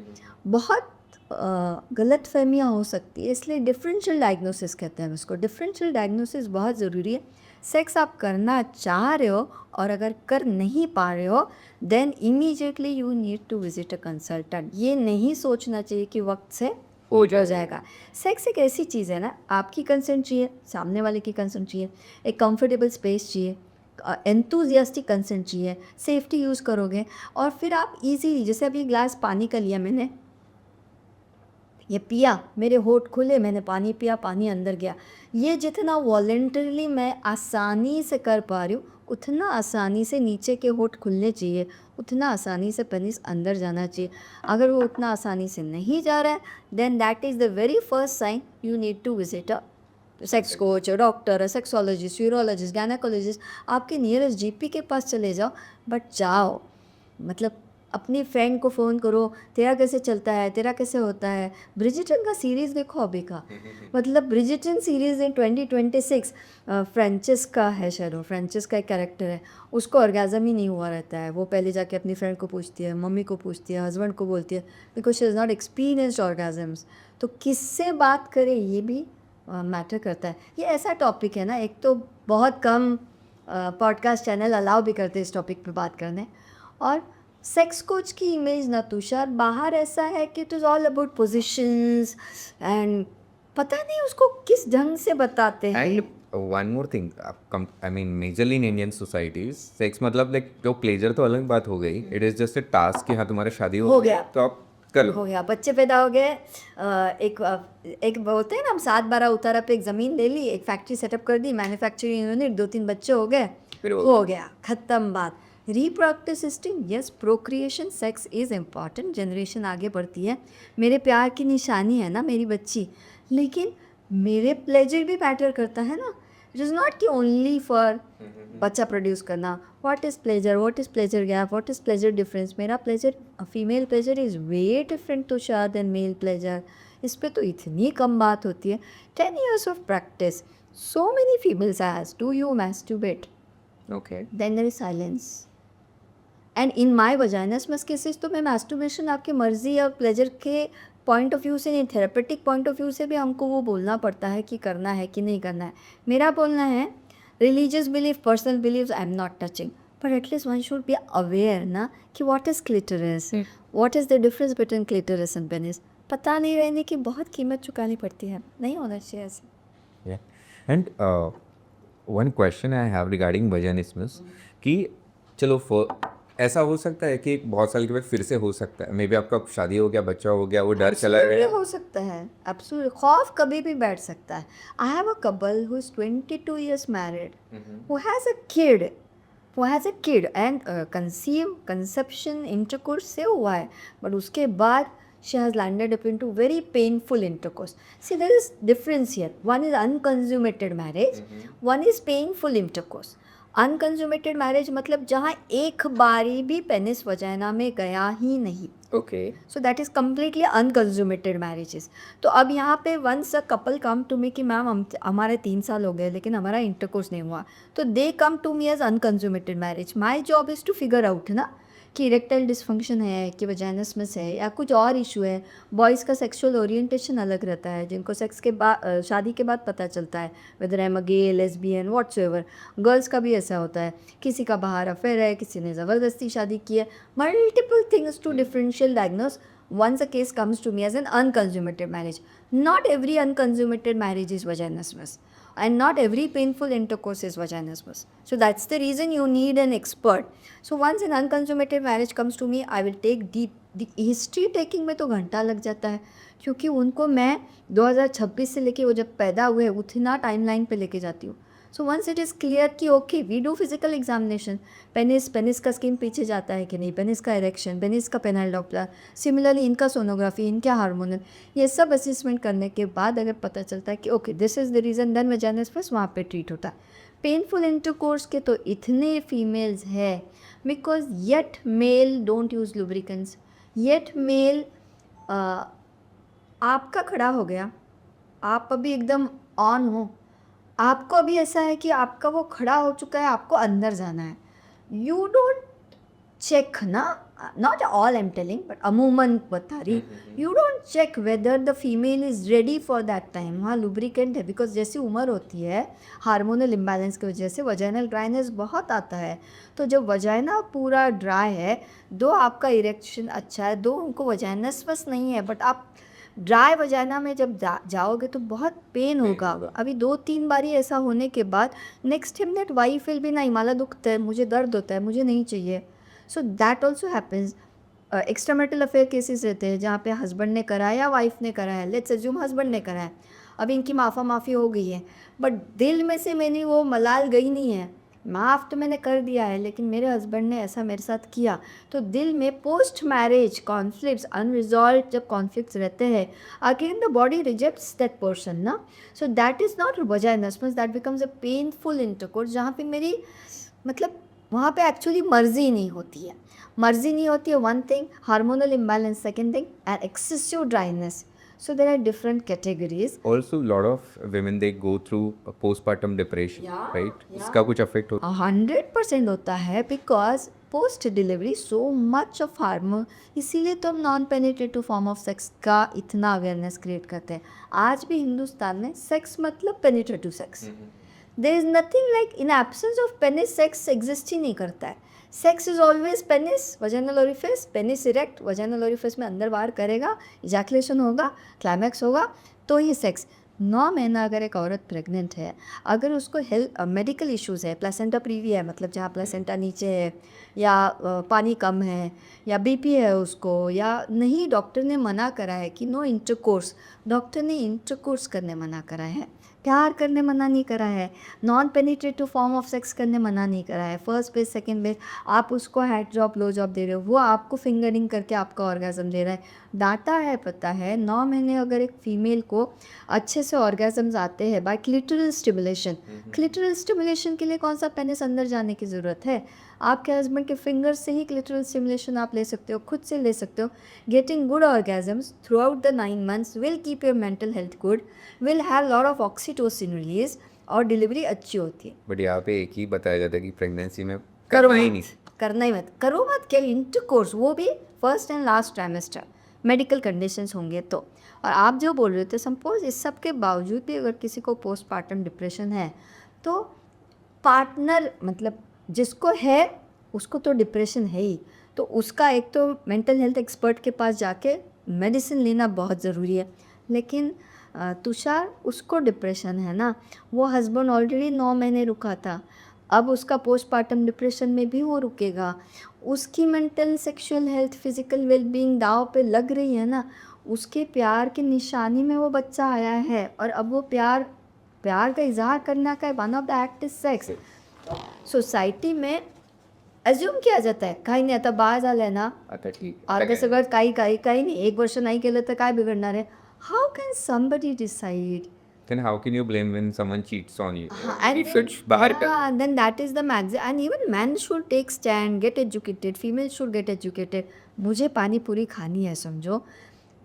बहुत गलत फहमियाँ हो सकती है, इसलिए डिफरेंशियल डायग्नोसिस कहते हैं उसको। डिफरेंशियल डायग्नोसिस बहुत ज़रूरी है। सेक्स आप करना चाह रहे हो और अगर कर नहीं पा रहे हो then immediately you need to visit a consultant. ये नहीं सोचना चाहिए कि वक्त से हो जाएगा। सेक्स एक ऐसी चीज़ है ना, आपकी कंसेंट चाहिए, सामने वाले की कंसेंट चाहिए, एक कंफर्टेबल स्पेस चाहिए, एंथुजियास्टिक कंसेंट चाहिए, सेफ्टी यूज़ करोगे और फिर आप इजीली, जैसे अभी ग्लास पानी का लिया मैंने, ये पिया, मेरे होठ खुले, मैंने पानी पिया, पानी अंदर गया, ये जितना वॉलेंटरली मैं आसानी से कर पा रही हूँ उतना आसानी से नीचे के होठ खुलने चाहिए, उतना आसानी से पेनिस अंदर जाना चाहिए। अगर वो उतना आसानी से नहीं जा रहा है then that is the very first sign you need to visit a sex coach, doctor, sexologist, urologist, gynaecologist. आपके नियरेस्ट जीपी के पास चले जाओ, बट जाओ, मतलब अपनी फ्रेंड को फ़ोन करो, तेरा कैसे चलता है, तेरा कैसे होता है। ब्रिजिटन का सीरीज़ देखो अभी का, मतलब ब्रिजिटन सीरीज़ इन 2026, फ्रेंचिस्का है शायद, वो फ्रेंचिस्का एक कैरेक्टर है, उसको ऑर्गेज़म ही नहीं हुआ रहता है। वो पहले जाके अपनी फ्रेंड को पूछती है, मम्मी को पूछती है, हस्बैंड को बोलती है, because she is not experienced orgasms. तो किससे बात करे ये भी मैटर करता है। ये ऐसा टॉपिक है ना, एक तो बहुत कम पॉडकास्ट चैनल अलाउ भी करते हैं इस टॉपिक पे बात करने। और सेक्स कोच की इमेज ना तुषार, बाहर ऐसा है कि it is all about positions and पता नहीं उसको किस ढंग से बताते हैं। And one more thing, I mean majorly in Indian societies sex मतलब लाइक जो प्लेजर तो अलग बात हो गई, it is just a task कि हाँ तुम्हारा शादी हो गया। तो आप कर लो। हो गया, बच्चे पैदा हो गए, एक बोलते हैं ना हम 7-12 उतारा पे एक ज़मीन ले ली, एक फैक्ट्री सेटअप कर दी, मैन्युफैक्चरिंग यूनिट, 2-3 बच्चे हो गए, फिर हो गया, ख़त्म बात। Reproductive system, yes, procreation, sex is important, generation आगे बढ़ती है, मेरे प्यार की निशानी है ना मेरी बच्ची, लेकिन मेरे प्लेजर भी मैटर करता है ना। इट इज़ नॉट कि ओनली फॉर बच्चा प्रोड्यूस करना। What is pleasure gap, what is pleasure difference. मेरा pleasure, female pleasure is way different to शायद देन मेल प्लेजर। इस पे तो इतनी कम बात होती है। 10 years of practice, so many females ask, do you masturbate? Okay, Then there is silence. And in my vaginismus cases तो मैं मास्टरबेशन आपकी मर्ज़ी या प्लेजर के पॉइंट ऑफ व्यू से नहीं, थेरेपेटिक पॉइंट ऑफ व्यू से भी हमको वो बोलना पड़ता है कि करना है कि नहीं करना है। मेरा बोलना है religious belief, personal believes I am not touching, but at least one should be aware ना कि what is clitoris, what is the difference between clitoris and penis. पता नहीं रहने की बहुत कीमत चुकानी पड़ती है, नहीं होना चाहिए ऐसे। And one question I have regarding vaginismus कि चलो ऐसा हो सकता है कि बहुत साल के बाद फिर से हो सकता है, मे बी आपका शादी हो गया, बच्चा हो गया, वो डर चला Absolutely गया। हो सकता है, एब्सोल्युटली, खौफ कभी भी बैठ सकता है। I have a couple who is 22 years married, who has a kid and conception intercourse से हुआ है, बट उसके बाद she has landed up into very painful intercourse. See, there is difference here. One is unconsummated marriage, one is painful intercourse. Unconsummated marriage मतलब जहाँ एक बारी भी पेनिस वजाइना में गया ही नहीं, okay, so that is completely unconsummated marriages. तो अब यहाँ पे once a couple come to me कि मैम हमारे 3 साल हो गए लेकिन हमारा इंटरकोर्स नहीं हुआ, तो they come to me as unconsummated marriage. My job is to figure out ना कि इरेक्टाइल डिसफंक्शन है कि वजाइनसमस है या कुछ और इशू है। बॉयज़ का सेक्सुअल ओरिएंटेशन अलग रहता है, जिनको सेक्स के बाद शादी के बाद पता चलता है whether I am a gay, lesbian, whatsoever. Girls का भी ऐसा होता है, किसी का बाहर अफेयर है, किसी ने ज़बरदस्ती शादी की है, multiple things to differential diagnose once a case comes to me as an unconsummated marriage. Not every unconsummated marriage is vaginismus, and not every painful intercourse is vaginismus. So that's the reason you need an expert. So once an unconsummated marriage comes to me, I will take deep history taking में तो घंटा लग जाता है, क्योंकि उनको मैं 2026 से लेके वो जब पैदा हुए उतना टाइमलाइन पे लेके जाती हूँ। So once it is clear कि okay we do physical examination, penis का स्किन पीछे जाता है कि नहीं, पेनिस का इरेक्शन, पेनिस का पेनल डॉपलर, सिमिलरली इनका सोनोग्राफी, इनका हार्मोनल, ये सब असेसमेंट करने के बाद अगर पता चलता है कि okay this is the reason, then vaginismus वहाँ पे ट्रीट होता है। पेनफुल इंटरकोर्स के तो इतने फीमेल्स है, because yet male don't use lubricants, yet male आपका खड़ा हो गया, आप अभी एकदम ऑन हो, आपको अभी ऐसा है कि आपका वो खड़ा हो चुका है, आपको अंदर जाना है, यू डोंट चेक ना, not all I am telling but अमूमन बता रही, you don't check whether the female is ready for that time. वहाँ लुब्रिकेंट है, बिकॉज जैसी उम्र होती है हार्मोनल इम्बैलेंस की वजह से वजाइनल ड्राइनेस बहुत आता है. तो जब वजाइना पूरा ड्राई है, दो आपका इरेक्शन अच्छा है, दो उनको वजाइनस बस नहीं है, बट आप ड्राई वजाइना में जब जाओगे तो बहुत पेन होगा. अभी 2-3 बारी ऐसा होने के बाद next time that wife will be, नहीं माला दुखता है, मुझे दर्द होता है, मुझे नहीं चाहिए. So that also happens. Extra marital affair cases रहते हैं जहाँ पे हस्बैंड ने कराया या वाइफ ने कराया, लेट्स अज्यूम हस्बैंड ने कराया, अब इनकी माफ़ी हो गई है, बट दिल में से मैंने वो मलाल गई नहीं है. माफ़ तो मैंने कर दिया है, लेकिन मेरे हस्बैंड ने ऐसा मेरे साथ किया, तो दिल में पोस्ट मैरिज कॉन्फ्लिक्ट्स, अनरिजॉल्व जब कॉन्फ्लिक्ट्स रहते हैं, again the body rejects that person ना. So that is not vaginismus, that becomes a painful intercourse, जहाँ पे मेरी मतलब वहाँ पे एक्चुअली मर्जी नहीं होती है. मर्जी नहीं होती है one thing, hormonal imbalance second thing, and excessive dryness. So there are different categories. Also, lot of women they go through a postpartum depression, Yeah, right? yeah. इसका कुछ affect होता 100% होता है, because post delivery so much of hormone. इसीलिए तो हम non penetrative form of sex का इतना अवेयरनेस क्रिएट करते हैं. आज भी हिंदुस्तान में सेक्स मतलब penetrative sex. There is nothing like in absence of penis sex exist ही नहीं करता है. Sex is always penis, vaginal orifice, penis erect, vaginal orifice में अंदर बाहर करेगा, इजैकुलेशन होगा, क्लाइमैक्स होगा, तो ये सेक्स. 9 महीना अगर एक औरत प्रेग्नेंट है, अगर उसको हेल्थ मेडिकल इश्यूज़ है, प्लेसेंटा प्रीवी है, मतलब जहाँ प्लेसेंटा नीचे है, या पानी कम है, या बीपी है उसको, या नहीं डॉक्टर ने मना करा है कि नो इंटरकोर्स, डॉक्टर ने इंटरकोर्स करने मना करा है, प्यार करने मना नहीं करा है, non penetrative form of sex करने मना नहीं करा है, फर्स्ट बेस सेकंड बेस, आप उसको हेड जॉब लो जॉब दे रहे हो, वो आपको फिंगरिंग करके आपका ऑर्गेजम दे रहा है. डाटा है, पता है, 9 महीने अगर एक फीमेल को अच्छे से ऑर्गेजम्स आते हैं बाय क्लिटरल स्टिमुलेशन. क्लिटरल स्टिमुलेशन के लिए कौन सा पेनिस अंदर जाने की ज़रूरत है? आपके हस्बैंड के फिंगर से ही क्लिटरल स्टिमुलेशन आप ले सकते हो, खुद से ले सकते हो. Getting good orgasms through out the 9 months will keep your mental health good, will have lot of oxytocin release, और डिलीवरी अच्छी होती है. बट यहाँ पे एक ही बताया जाता है कि प्रेगनेंसी में करो करना ही मत, नहीं. करना ही मत, करो मत. क्या इंटरकोर्स, वो भी first and last trimester, medical conditions होंगे तो. और आप जो बोल रहे थे, सपोज इस सब के बावजूद भी अगर किसी को पोस्टपार्टम डिप्रेशन है, तो पार्टनर मतलब जिसको है उसको तो डिप्रेशन है ही, तो उसका एक तो मेंटल हेल्थ एक्सपर्ट के पास जाके मेडिसिन लेना बहुत ज़रूरी है. लेकिन तुषार, उसको डिप्रेशन है ना, वो हस्बैंड ऑलरेडी 9 महीने रुका था, अब उसका पोस्टपार्टम डिप्रेशन में भी वो रुकेगा. उसकी mental sexual health physical wellbeing दाव पे लग रही है ना. उसके प्यार की निशानी में वो बच्चा आया है, और अब वो प्यार का इजहार करना का one of the act is sex. Society में अज्यूम किया जाता है काही नाही, आता बाळ झालंय ना, आता ठीक अर्ध्या सगळं काही नाही, 1 वर्ष नाही केलं तर काय बिघडणार आहे. How can somebody decide? then how can you blame when someone cheats on you? And You should बाहर कर. then that is the maximum. And even men should take stand, get educated. Females should get educated. मुझे पानी पूरी खानी है, समझो,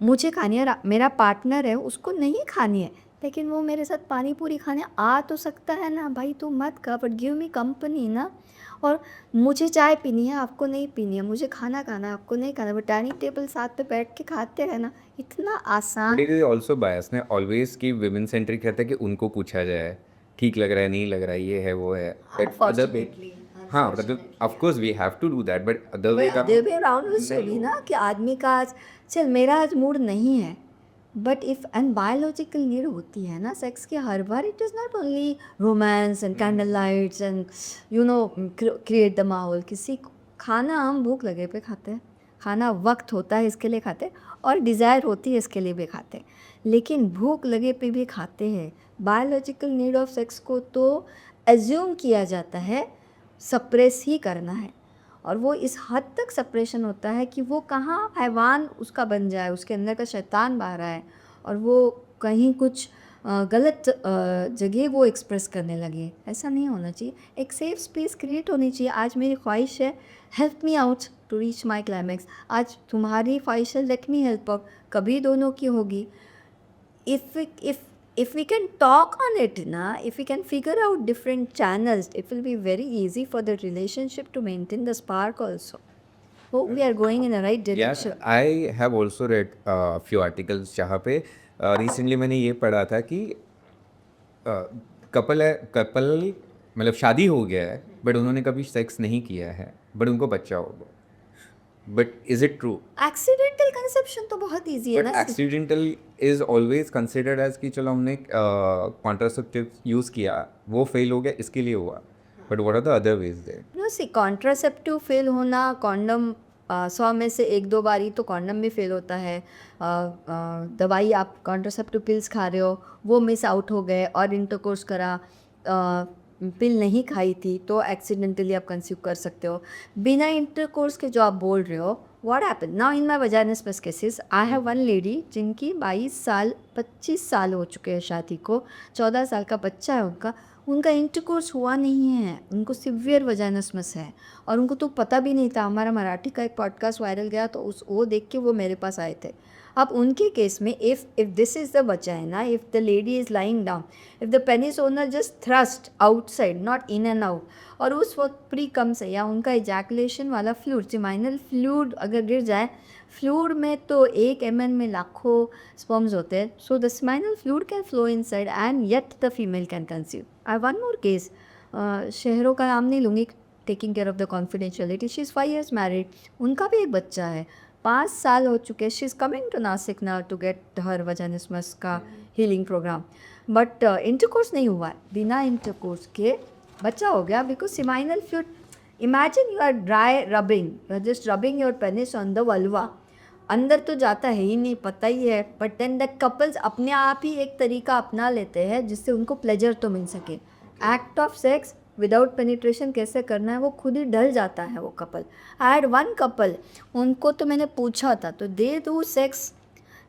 मुझे खानी है. मेरा पार्टनर है, उसको नहीं खानी है, लेकिन वो मेरे साथ पानी पूरी खाने आ तो सकता है ना. भाई तू मत खा, बट गिव मी कंपनी ना. और मुझे चाय पीनी है, आपको नहीं पीनी है, मुझे खाना खाना है, आपको नहीं खाना, बट डाइनिंग टेबल साथ पे बैठ के खाते रहना, इतना आसान. But it is also bias ने ऑलवेज कि विमेन सेंट्रिक रहता है कि उनको पूछा जाए, ठीक लग रहा है, नहीं लग रहा है, ये है वो है. But other way, हाँ, मतलब of course we have to do that, but other way का दे वे अराउंड भी ना, कि आदमी का आज चल मेरा आज मूड नहीं है, but if and biological need होती है ना सेक्स की हर बार. It is not only romance and candle lights and you know create the माहौल. किसी खाना हम भूख लगे पे खाते हैं, खाना वक्त होता है इसके लिए खाते हैं, और डिज़ायर होती है इसके लिए भी खाते हैं, लेकिन भूख लगे पे भी खाते हैं. बायोलॉजिकल नीड ऑफ सेक्स को तो एज्यूम किया जाता है सप्रेस ही करना है, और वो इस हद तक सप्रेशन होता है कि वो कहाँ हैवान उसका बन जाए, उसके अंदर का शैतान बाहर आए, और वो कहीं कुछ गलत जगह वो एक्सप्रेस करने लगे. ऐसा नहीं होना चाहिए. एक सेफ स्पेस क्रिएट होनी चाहिए. आज मेरी ख्वाहिश है, help me out to reach my climax. आज तुम्हारी ख्वाहिश है, लेट मी हेल्प आउट. कभी दोनों की होगी. If if we can talk on it na, if we can figure out different channels, it will be very easy for the relationship to maintain the spark also. Oh, we are going in the right Yeah, direction. I have also read few articles जहाँ पे recently मैंने ये पढ़ा था कि couple मतलब शादी हो गया है बट उन्होंने कभी सेक्स नहीं किया है बट उनको बच्चा हो गया, but is it true? Accidental conception तो बहुत इजी है बट ना. Accidental is always considered as कि चलो हमने कॉन्ट्रासेप्टिव यूज़ किया, वो फेल हो गया, इसके लिए हुआ, but what are the other ways there? No see, contraceptive fail होना, कॉन्डम 100 में से 1-2 बारी तो कॉन्डम भी फेल होता है. दवाई आप कॉन्ट्रासेप्टिव पिल्स खा रहे हो, वो मिस आउट हो गए और इंटरकोर्स करा, पिल नहीं खाई थी तो एक्सीडेंटली आप कंसीव कर सकते हो. बिना इंटरकोर्स के जो आप बोल रहे हो, what happen now in my vaginismus cases, I have one lady जिनकी 22 साल 25 साल हो चुके हैं शादी को, 14 साल का बच्चा है उनका इंटरकोर्स हुआ नहीं है, उनको सिवियर वजाइनस है और उनको तो पता भी नहीं था. हमारा मराठी का एक पॉडकास्ट वायरल गया तो वो देख के वो मेरे पास आए थे. अब उनके केस में if this is the vagina, if the lady is lying down, if the penis owner just thrust outside not in and out, और उस वक्त प्री कम से या उनका इजैकुलेशन वाला फ्लूइड, सिमाइनल फ्लूइड अगर गिर जाए, फ्लूइड में तो 1 ml में लाखों स्पर्म्स होते हैं. So the spinal fluid can flow inside and yet the female can conceive. I one more case, शहरों का नाम नहीं लूँगी, taking care of the confidentiality. She is 5 years married, उनका भी एक बच्चा है, 5 साल हो चुके. She is coming to Nashik now to get her vaginismus का हीलिंग प्रोग्राम, बट इंटरकोर्स नहीं हुआ है. बिना इंटरकोर्स के बच्चा हो गया because seminal fluid. Imagine you are dry rubbing, you are just rubbing your penis on the vulva, अंदर तो जाता है ही नहीं, पता ही है, बट देन द कपल्स अपने आप ही एक तरीका अपना लेते हैं जिससे उनको प्लेजर तो मिल सके. Act of sex without penetration कैसे करना है वो खुद ही ढल जाता है वो couple. I had one couple, उनको तो मैंने पूछा था तो they do sex,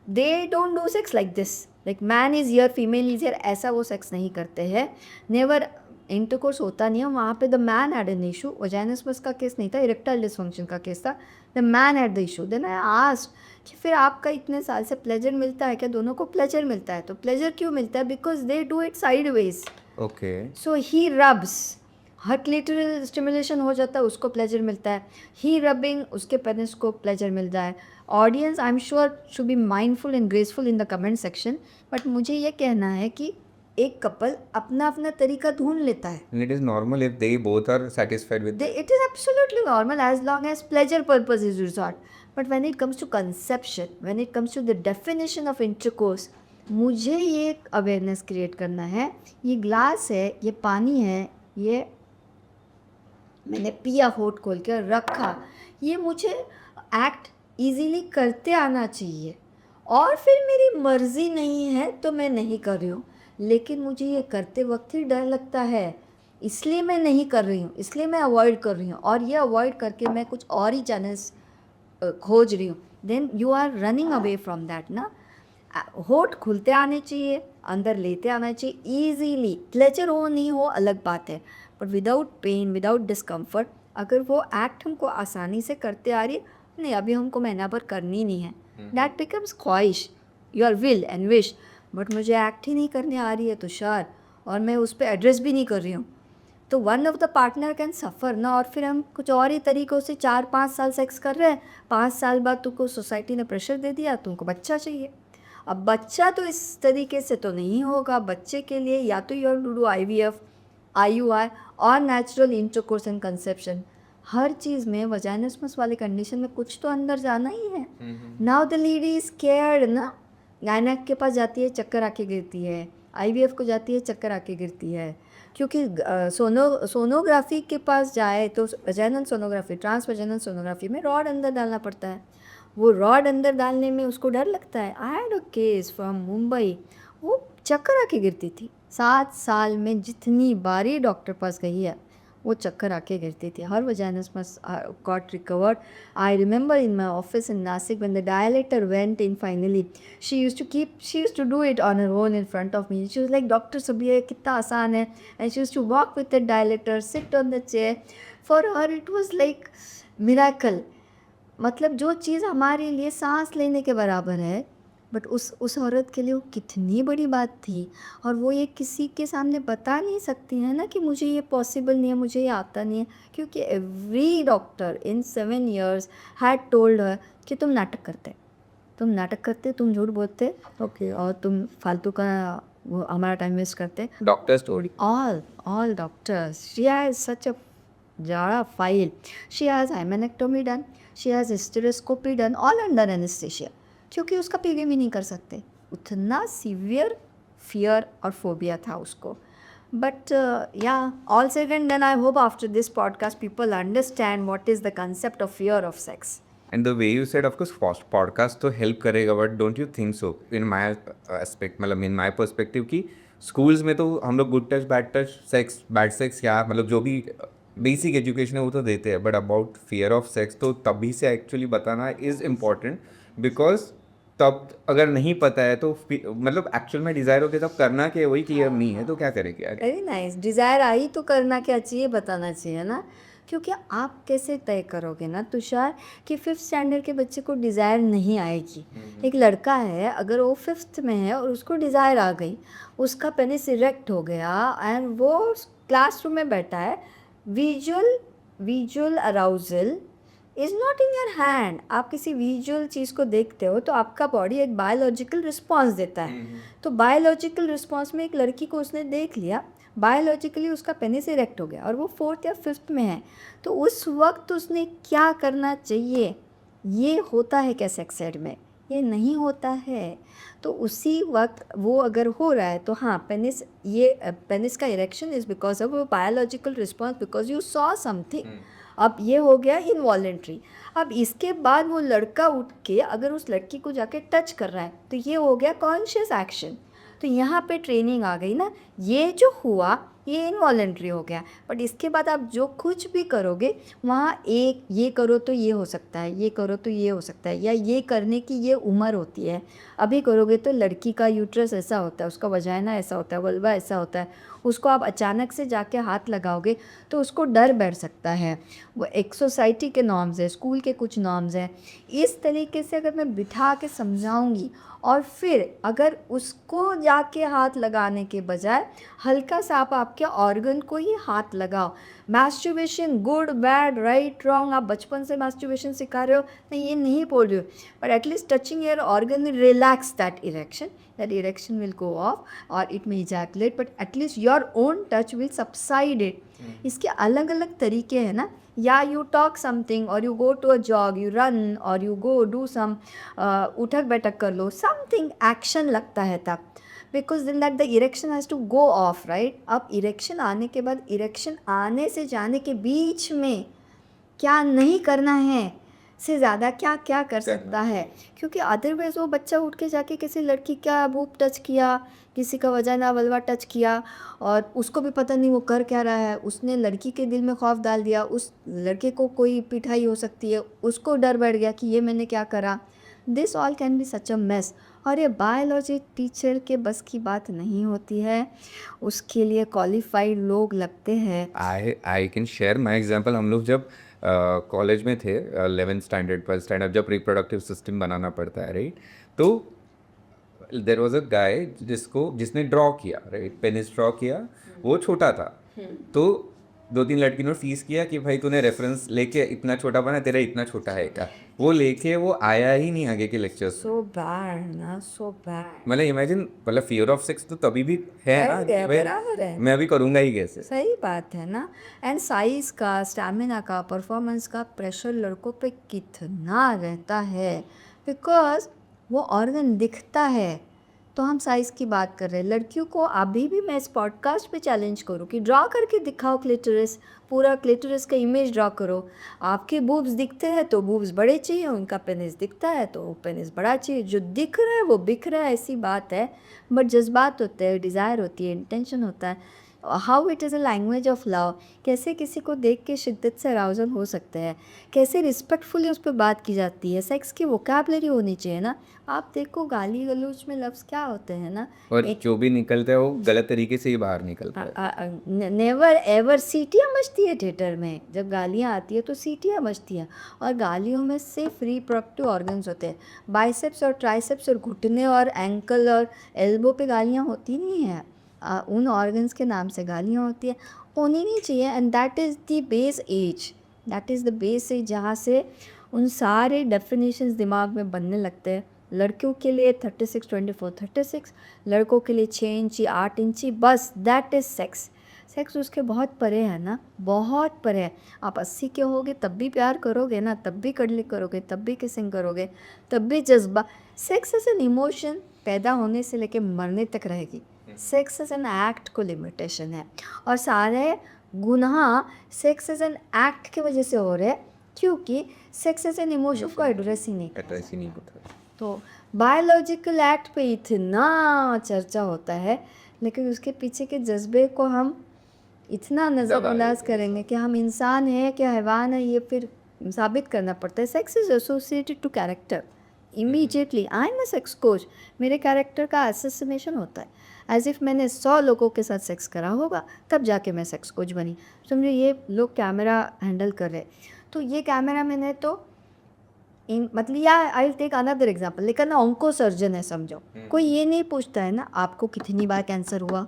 they don't do sex like this, like man is here female is here, ऐसा वो सेक्स नहीं करते हैं. नेवर इंटरकोर्स होता नहीं है वहाँ पे. The man had an issue, vaginismus का केस नहीं था, इरेक्टाइल डिसफंक्शन का केस था. The man had the issue. Then I asked कि फिर आपका इतने साल से प्लेजर मिलता है क्या? दोनों को प्लेजर मिलता है. तो प्लेजर क्यों मिलता है? Because they do it sideways. Okay, so he rubs, her clitoral stimulation हो जाता है, उसको प्लेजर मिलता है. ही रबिंग, उसके पेनिस को प्लेजर मिलता है. Audience I am sure should be mindful and graceful in the comment section, but मुझे ये कहना है कि एक कपल अपना अपना तरीका ढूंढ लेता है. and it is normal if they both are satisfied with It is absolutely normal as long as pleasure purpose is resort. But when it comes to conception, when it comes to the definition of intercourse, मुझे ये एक awareness create करना है. ये glass है, ये पानी है, ये मैंने पिया होठ खोल के रखा, ये मुझे एक्ट इजीली करते आना चाहिए. और फिर मेरी मर्ज़ी नहीं है तो मैं नहीं कर रही हूँ, लेकिन मुझे ये करते वक्त ही डर लगता है, इसलिए मैं नहीं कर रही हूँ, इसलिए मैं अवॉइड कर रही हूँ, और ये अवॉइड करके मैं कुछ और ही चैनल्स खोज रही हूँ. Then you are running away from that ना. होठ खुलते आने चाहिए, अंदर लेते आना चाहिए ईजीली. प्लेजर हो नहीं हो अलग बात है, but without pain, without discomfort. अगर वो एक्ट हमको आसानी से करते आ रही है, नहीं अभी हमको महीना भर करनी नहीं है, दैट बिकम्स ख्वाहिश, your will and wish. But मुझे एक्ट ही नहीं करने आ रही है तो श्योर, और मैं उस पर एड्रेस भी नहीं कर रही हूँ, तो one of the partner can suffer ना. और फिर हम कुछ और ही तरीक़ों से 4-5 साल सेक्स कर रहे हैं, 5 साल बाद तुमको सोसाइटी ने प्रेशर दे दिया, तुमको बच्चा चाहिए. अब बच्चा तो इस तरीके से तो नहीं होगा. बच्चे के लिए या तो you have to do IVF, IUI और नेचुरल इंटरकोर्स एंड कंसेप्शन. हर चीज़ में वजाइनस वाले कंडीशन में कुछ तो अंदर जाना ही है. Now the lady is scared ना, गायनेक के पास जाती है चक्कर आके गिरती है, IVF को जाती है चक्कर आके गिरती है, क्योंकि सोनोग्राफी के पास जाए तो vaginal sonography, trans vaginal sonography में रॉड अंदर डालना पड़ता है. वो रॉड अंदर डालने में उसको डर लगता है. I had a case from Mumbai, वो चक्कर आके गिरती थी. 7 साल में जितनी बारी डॉक्टर पास गई है वो चक्कर आके गिरती थी. हर वजाइनस got recovered. I remember in my office in Nasik when the dilator went in finally, she used to do it on her own in front of me. She was like, Doctor सब ये कितना आसान है, and she used to walk with the dilator, sit on the chair. For her it was like miracle. मतलब जो चीज़ हमारे लिए सांस लेने के बराबर है बट उस औरत के लिए वो कितनी बड़ी बात थी, और वो ये किसी के सामने बता नहीं सकती है ना कि मुझे ये पॉसिबल नहीं है, मुझे ये आता नहीं है, क्योंकि every doctor in 7 years had told her कि तुम नाटक करते, तुम झूठ बोलते, ओके, और तुम फालतू का वो हमारा टाइम वेस्ट करते. Doctor story. All doctors. She has such a jara file. She has hymenectomy done. She has hysteroscopy done. All under anesthesia. क्योंकि उसका पीवी भी नहीं कर सकते. उतना सीवियर फियर और फोबिया था उसको. But all said and done, I hope after this podcast people understand what is the concept of fear of sex. And the way you said, of course, podcast तो help करेगा, but don't you think so? In my aspect, मतलब in my perspective कि schools में तो हम लोग good touch, bad touch, sex, bad sex या मतलब जो भी बेसिक एजुकेशन है वो तो देते हैं, but about fear of sex तो तभी से एक्चुअली बताना इज़ इम्पॉर्टेंट, बिकॉज तब अगर नहीं पता है तो मतलब एक्चुअल में डिज़ायर होके तब करना क्या, वही क्लियर नहीं है तो क्या करेंगे यार. Very nice. डिज़ायर आई तो करना क्या चाहिए, बताना चाहिए ना. क्योंकि आप कैसे तय करोगे ना तुषार कि 5th स्टैंडर्ड के बच्चे को डिज़ायर नहीं आएगी. एक लड़का है, अगर वो 5th में है और उसको डिज़ायर आ गई, उसका पेनिस इरेक्ट हो गया एंड वो क्लासरूम में बैठा है, visual arousal is not in your hand. आप किसी विजुअल चीज़ को देखते हो तो आपका बॉडी एक बायोलॉजिकल रिस्पॉन्स देता है. तो बायोलॉजिकल रिस्पॉन्स में एक लड़की को उसने देख लिया, बायोलॉजिकली उसका पेनिस इरेक्ट हो गया और वो 4th या 5th में है, तो उस वक्त उसने क्या करना चाहिए. ये होता है क्या सेक्स एड में? ये नहीं होता है. तो उसी वक्त वो अगर हो रहा है तो हाँ, पेनिस का erection is because of biological response, because you saw something. अब ये हो गया इनवॉलेंट्री. अब इसके बाद वो लड़का उठ के अगर उस लड़की को जाके टच कर रहा है तो ये हो गया कॉन्शियस एक्शन. तो यहाँ पे ट्रेनिंग आ गई ना. ये जो हुआ ये इनवॉलेंट्री हो गया, बट इसके बाद आप जो कुछ भी करोगे वहाँ एक ये करो तो ये हो सकता है, ये करो तो ये हो सकता है, या ये करने की ये उम्र होती है. अभी करोगे तो लड़की का यूट्रस ऐसा होता है, उसका वजाइना ऐसा होता है, वल्वा ऐसा होता है. उसको आप अचानक से जाके हाथ लगाओगे तो उसको डर बैठ सकता है. वो एक सोसाइटी के नॉर्म्स है, स्कूल के कुछ नॉर्म्स हैं. इस तरीके से अगर मैं बिठा के समझाऊंगी और फिर अगर उसको जाके हाथ लगाने के बजाय हल्का सा आप आपके ऑर्गन को ही हाथ लगाओ. Masturbation good bad right wrong, आप बचपन से मैस्टरबेशन सिखा रहे हो, नहीं ये नहीं बोल रहे हो, but at least touching your organ will relax that erection will go off और it may ejaculate, but at least your own touch will subside it. इसके अलग अलग तरीके हैं ना. या यू टॉक समथिंग और you go to a jog, you run और यू गो डू सम उठक बैठक कर लो, समथिंग एक्शन लगता है तब, because then that the erection has to go off right. अब इरेक्शन आने के बाद इरेक्शन आने से जाने के बीच में क्या नहीं करना है से ज़्यादा क्या क्या कर सकता है, क्योंकि अदरवाइज़ वो बच्चा उठ के जाके किसी लड़की का बूब टच किया, किसी का वजाना वल्वा टच किया और उसको भी पता नहीं वो कर क्या रहा है, उसने लड़की के दिल में खौफ डाल दिया, उस लड़के को कोई पिटाई हो सकती है, उसको डर बैठ गया कि ये मैंने क्या करा. This all can be such a mess. और ये बायोलॉजी टीचर के बस की बात नहीं होती है, उसके लिए क्वालिफाइड लोग लगते हैं. I can share my example. हम लोग जब कॉलेज में थे 11th स्टैंडर्ड 12th स्टैंडर्ड, जब रिप्रोडक्टिव सिस्टम बनाना पड़ता है राइट, तो देर वॉज अ गाय जिसने ड्रॉ किया राइट, पेनिस ड्रॉ किया, वो छोटा था. तो 2-3 लड़कियों ने फीस किया कि भाई तूने रेफरेंस लेके इतना छोटा बना, तेरा इतना छोटा है क्या, वो लेके वो आया ही नहीं आगे के लेक्चर्स. सो बैड ना, सो बैड. मतलब इमेजिन, मतलब फियर ऑफ सेक्स तो तभी भी है ना, बराबर है. मैं अभी करूँगा ही कैसे. सही बात है ना. एंड साइज का, स्टैमिना का, परफॉर्मेंस का प्रेशर लड़कों पे कितना रहता है, बिकॉज वो ऑर्गन दिखता है. तो हम साइज़ की बात कर रहे हैं. लड़कियों को अभी भी मैं इस पॉडकास्ट पे चैलेंज करूँ कि ड्रॉ करके दिखाओ क्लिटोरिस, पूरा क्लिटोरिस का इमेज ड्रॉ करो. आपके बूब्स दिखते हैं तो बूब्स बड़े चाहिए, उनका पेनिस दिखता है तो पेनिस बड़ा चाहिए. जो दिख रहा है वो बिख रहा है, ऐसी बात है. बट जज्बात होते हैं, डिज़ायर होती है, इंटेंशन होता है. How it is a language of love, कैसे किसी को देख के शिद्दत से अराउजल हो सकता है, कैसे रिस्पेक्टफुली उस पर बात की जाती है, सेक्स की वोकैबलरी होनी चाहिए ना। आप देखो गाली गलौज में लफ्ज़ क्या होते हैं ना, और जो भी निकलता है वो गलत तरीके से ही बाहर निकलता है। नेवर एवर सीटियाँ बजती है थिएटर में, जब गालियाँ आती है तो सीटियाँ बजती हैं, और गालियों में सिर्फ रिप्रोडक्टिव ऑर्गन्स होते हैं। बाइसेप्स और ट्राइसेप्स और घुटने और एंकल और एल्बो पे गालियाँ होती नहीं हैं, उन ऑर्गन्स के नाम से गालियाँ होती है, होनी नहीं चाहिए। And that is the base age, that is the base age जहाँ से उन सारे डेफिनेशंस दिमाग में बनने लगते हैं। लड़कियों के लिए 36, 24, 36, लड़कों के लिए 6 इंची 8 इंची, बस दैट इज़ सेक्स। सेक्स उसके बहुत परे है ना, बहुत परे है। आप 80 के होगे तब भी प्यार करोगे ना, तब भी कड़लिक करोगे, तब भी किसिंग करोगे, तब भी जज्बा। सेक्स एज एन इमोशन पैदा होने से लेके मरने तक रहेगी। सेक्स एज एन एक्ट को लिमिटेशन है, और सारे गुनाह सेक्स एज एन एक्ट की वजह से हो रहे हैं, क्योंकि सेक्स एज एन इमोशन को एड्रेस ही नहीं करता। एड्रेस ही नहीं होता। तो बायोलॉजिकल एक्ट पे इतना चर्चा होता है, लेकिन उसके पीछे के जज्बे को हम इतना नज़रअंदाज करेंगे कि हम इंसान हैं कि हैवान है, ये फिर साबित करना पड़ता है। Sex is associated to character immediately. I am a sex coach, मेरे कैरेक्टर का असोसिएशन होता है, एज इफ़ मैंने 100 लोगों के साथ सेक्स करा होगा तब जाके मैं सेक्स कोच बनी। समझो ये लोग कैमरा हैंडल कर रहे, तो ये कैमरा मैंने तो मतलब या आई टेक अनदर एग्जाम्पल, लेकिन ना ऑन्को सर्जन है समझो, कोई ये नहीं पूछता है ना आपको कितनी बार कैंसर हुआ,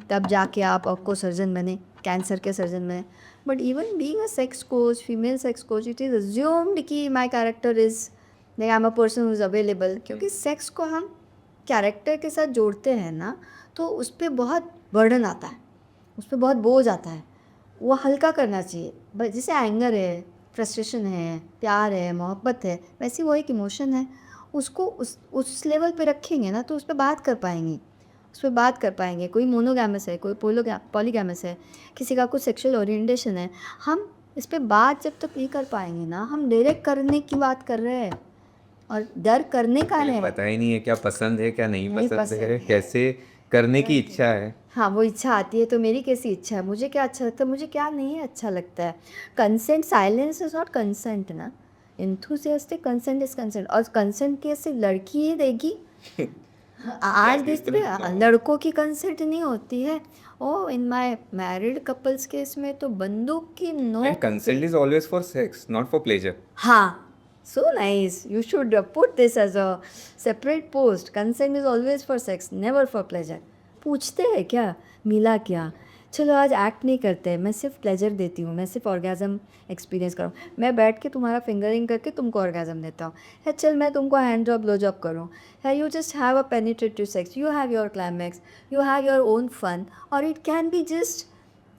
तब जाके आप ऑन्को सर्जन बने, कैंसर के सर्जन बने। But even being a sex coach, female sex coach, it is assumed कि my character is like I am a person who is available, क्योंकि सेक्स को हम कैरेक्टर के साथ जोड़ते हैं ना, तो उस पर बहुत बर्डन आता है, उस पर बहुत बोझ आता है, वो हल्का करना चाहिए। बस जैसे एंगर है, फ्रस्ट्रेशन है, प्यार है, मोहब्बत है, वैसी वो एक इमोशन है, उसको उस लेवल पे रखेंगे ना तो उस पर बात कर पाएंगे, उस पर बात कर पाएंगे। कोई मोनोगैमस है, कोई पॉलीगैमस है, किसी का कुछ सेक्सुअल ओरिएंटेशन है, हम इस पर बात जब तक नहीं कर पाएंगे ना, हम डायरेक्ट करने की बात कर रहे हैं, और डर करने का नहीं है। पता ही नहीं है क्या पसंद है क्या नहीं नहीं पसंद पसंद है, है। कैसे करने की इच्छा है। हाँ, वो इच्छा आती है तो मेरी कैसी इच्छा है, मुझे क्या अच्छा लगता है, मुझे क्या नहीं अच्छा लगता है। Consent, silence is not consent ना, इंथुसियास्टिक कंसेंट इज कंसेंट, और कंसेंट कैसे लड़की ही देगी। आज देखते हैं लड़कों की कंसेंट नहीं होती है। Oh in my married couples case में तो बंदूक की नोक। Consent is always for sex, not for pleasure. हाँ, so nice. You should put this as a separate post. Consent is always for sex, never for pleasure. पूछते हैं क्या मिला क्या, चलो आज एक्ट नहीं करते, मैं सिर्फ प्लेजर देती हूँ, मैं सिर्फ ऑर्गेज़म एक्सपीरियंस करूँ, मैं बैठ के तुम्हारा फिंगरिंग करके तुमको ऑर्गेज़म देता हूँ, है चल मैं तुमको हैंड जॉब लो जॉब करूँ, है you just have a penetrative sex, you have your climax, you have your own fun, और it can be just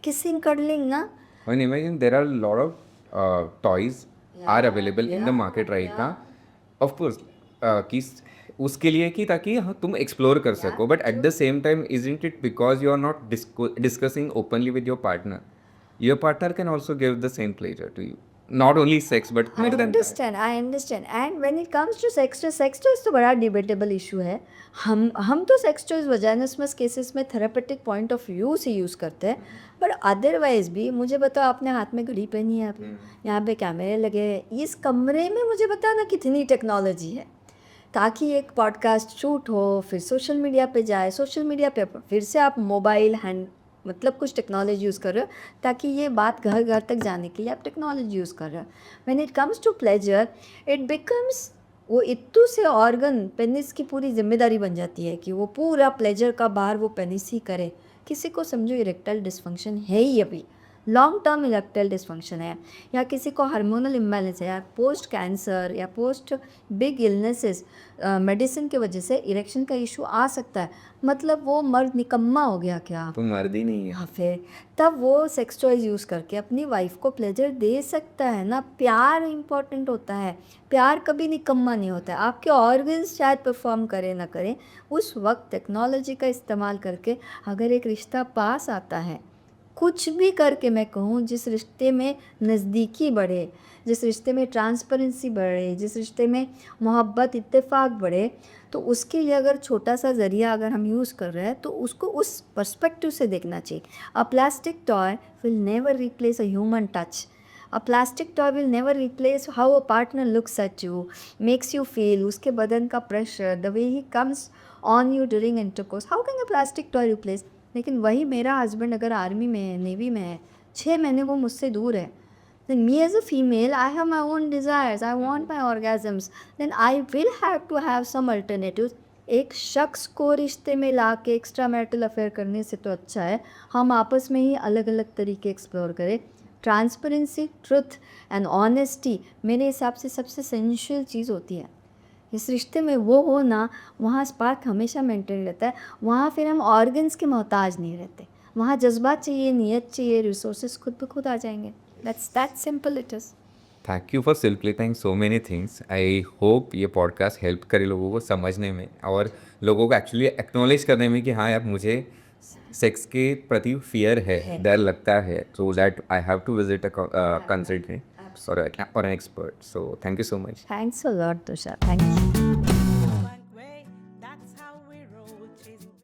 kissing cuddling ना। And imagine there are a lot of toys are available in the market right now. Of course, कि उसके लिए कि ताकि हाँ तुम explore कर सको, but at the same time isn't it because you are not discussing openly with your partner can also give the same pleasure to you, not only sex but I more than that. understand. And when it comes to sex choice तो बड़ा debatable issue है। हम तो sex choice वजाइनिस्मस cases में therapeutic point of view से use करते हैं, पर अदरवाइज भी मुझे बताओ, आपने हाथ में घड़ी पहनी है, आपने यहाँ पे कैमरे लगे हैं, इस कमरे में मुझे बताओ ना कितनी टेक्नोलॉजी है, ताकि एक पॉडकास्ट शूट हो, फिर सोशल मीडिया पे जाए, सोशल मीडिया पे फिर से आप मोबाइल हैंड मतलब कुछ टेक्नोलॉजी यूज़ कर रहे हो, ताकि ये बात घर घर तक जाने के लिए आप टेक्नोलॉजी यूज़ कर रहे हो। When it comes to pleasure it becomes, वो इत्तू से ऑर्गन पेनिस की पूरी जिम्मेदारी बन जाती है कि वो पूरा प्लेजर का बाहर वो पेनिस ही करे। किसी को समझो इरेक्टाइल डिसफंक्शन है ही, अभी लॉन्ग टर्म इरेक्टाइल डिसफंक्शन है, या किसी को हार्मोनल इम्बैलेंस है, या पोस्ट कैंसर या पोस्ट बिग इलनेसेस मेडिसिन की वजह से इरेक्शन का इशू आ सकता है, मतलब वो मर्द निकम्मा हो गया क्या, तुम मर्द ही नहीं है। हाँ, फिर तब वो सेक्स चॉइस यूज़ करके अपनी वाइफ को प्लेजर दे सकता है ना। प्यार इम्पॉर्टेंट होता है, प्यार कभी निकम्मा नहीं होता है। आपके ऑर्गन्स शायद परफॉर्म करें ना करें, उस वक्त टेक्नोलॉजी का इस्तेमाल करके अगर एक रिश्ता पास आता है, कुछ भी करके मैं कहूँ जिस रिश्ते में नज़दीकी बढ़े, जिस रिश्ते में ट्रांसपेरेंसी बढ़े, जिस रिश्ते में मोहब्बत इत्तेफाक बढ़े, तो उसके लिए अगर छोटा सा ज़रिया अगर हम यूज़ कर रहे हैं तो उसको उस पर्सपेक्टिव से देखना चाहिए. अ plastic toy will never replace a human touch. A plastic toy will never replace how a partner looks at you, makes you feel, उसके बदन का pressure, the way he comes on you during intercourse. How can a plastic toy replace? लेकिन वही मेरा husband अगर army में है, navy में है, 6 महीने वो मुझसे दूर है, then me as a female, I have my own desires, I want my orgasms, then I will have to have some alternatives. एक शख्स को रिश्ते में ला के एक्स्ट्रा मैरिटल अफेयर करने से तो अच्छा है हम आपस में ही अलग अलग तरीके एक्सप्लोर करें. ट्रांसपेरेंसी, ट्रुथ एंड ऑनेस्टी मेरे हिसाब से सबसे सेंशियल चीज़ होती है. इस रिश्ते में वो हो ना, वहाँ स्पार्क हमेशा मेंटेन रहता है. वहाँ फिर हम ऑर्गन्स के मोहताज नहीं रहते. वहाँ जज्बात चाहिए, नीयत चाहिए, रिसोर्सेज खुद ब खुद आ जाएंगे. That simple it is. Thank you for simplifying so many things. I hope ये पॉडकास्ट हेल्प करे लोगों को समझने में और लोगों को एक्चुअली एक्नॉलेज करने में कि हाँ यार मुझे सेक्स के प्रति फियर है, डर लगता है, so that I have to visit a consultant और an expert. So thank you so much. Thanks a lot Tushar. Thank you.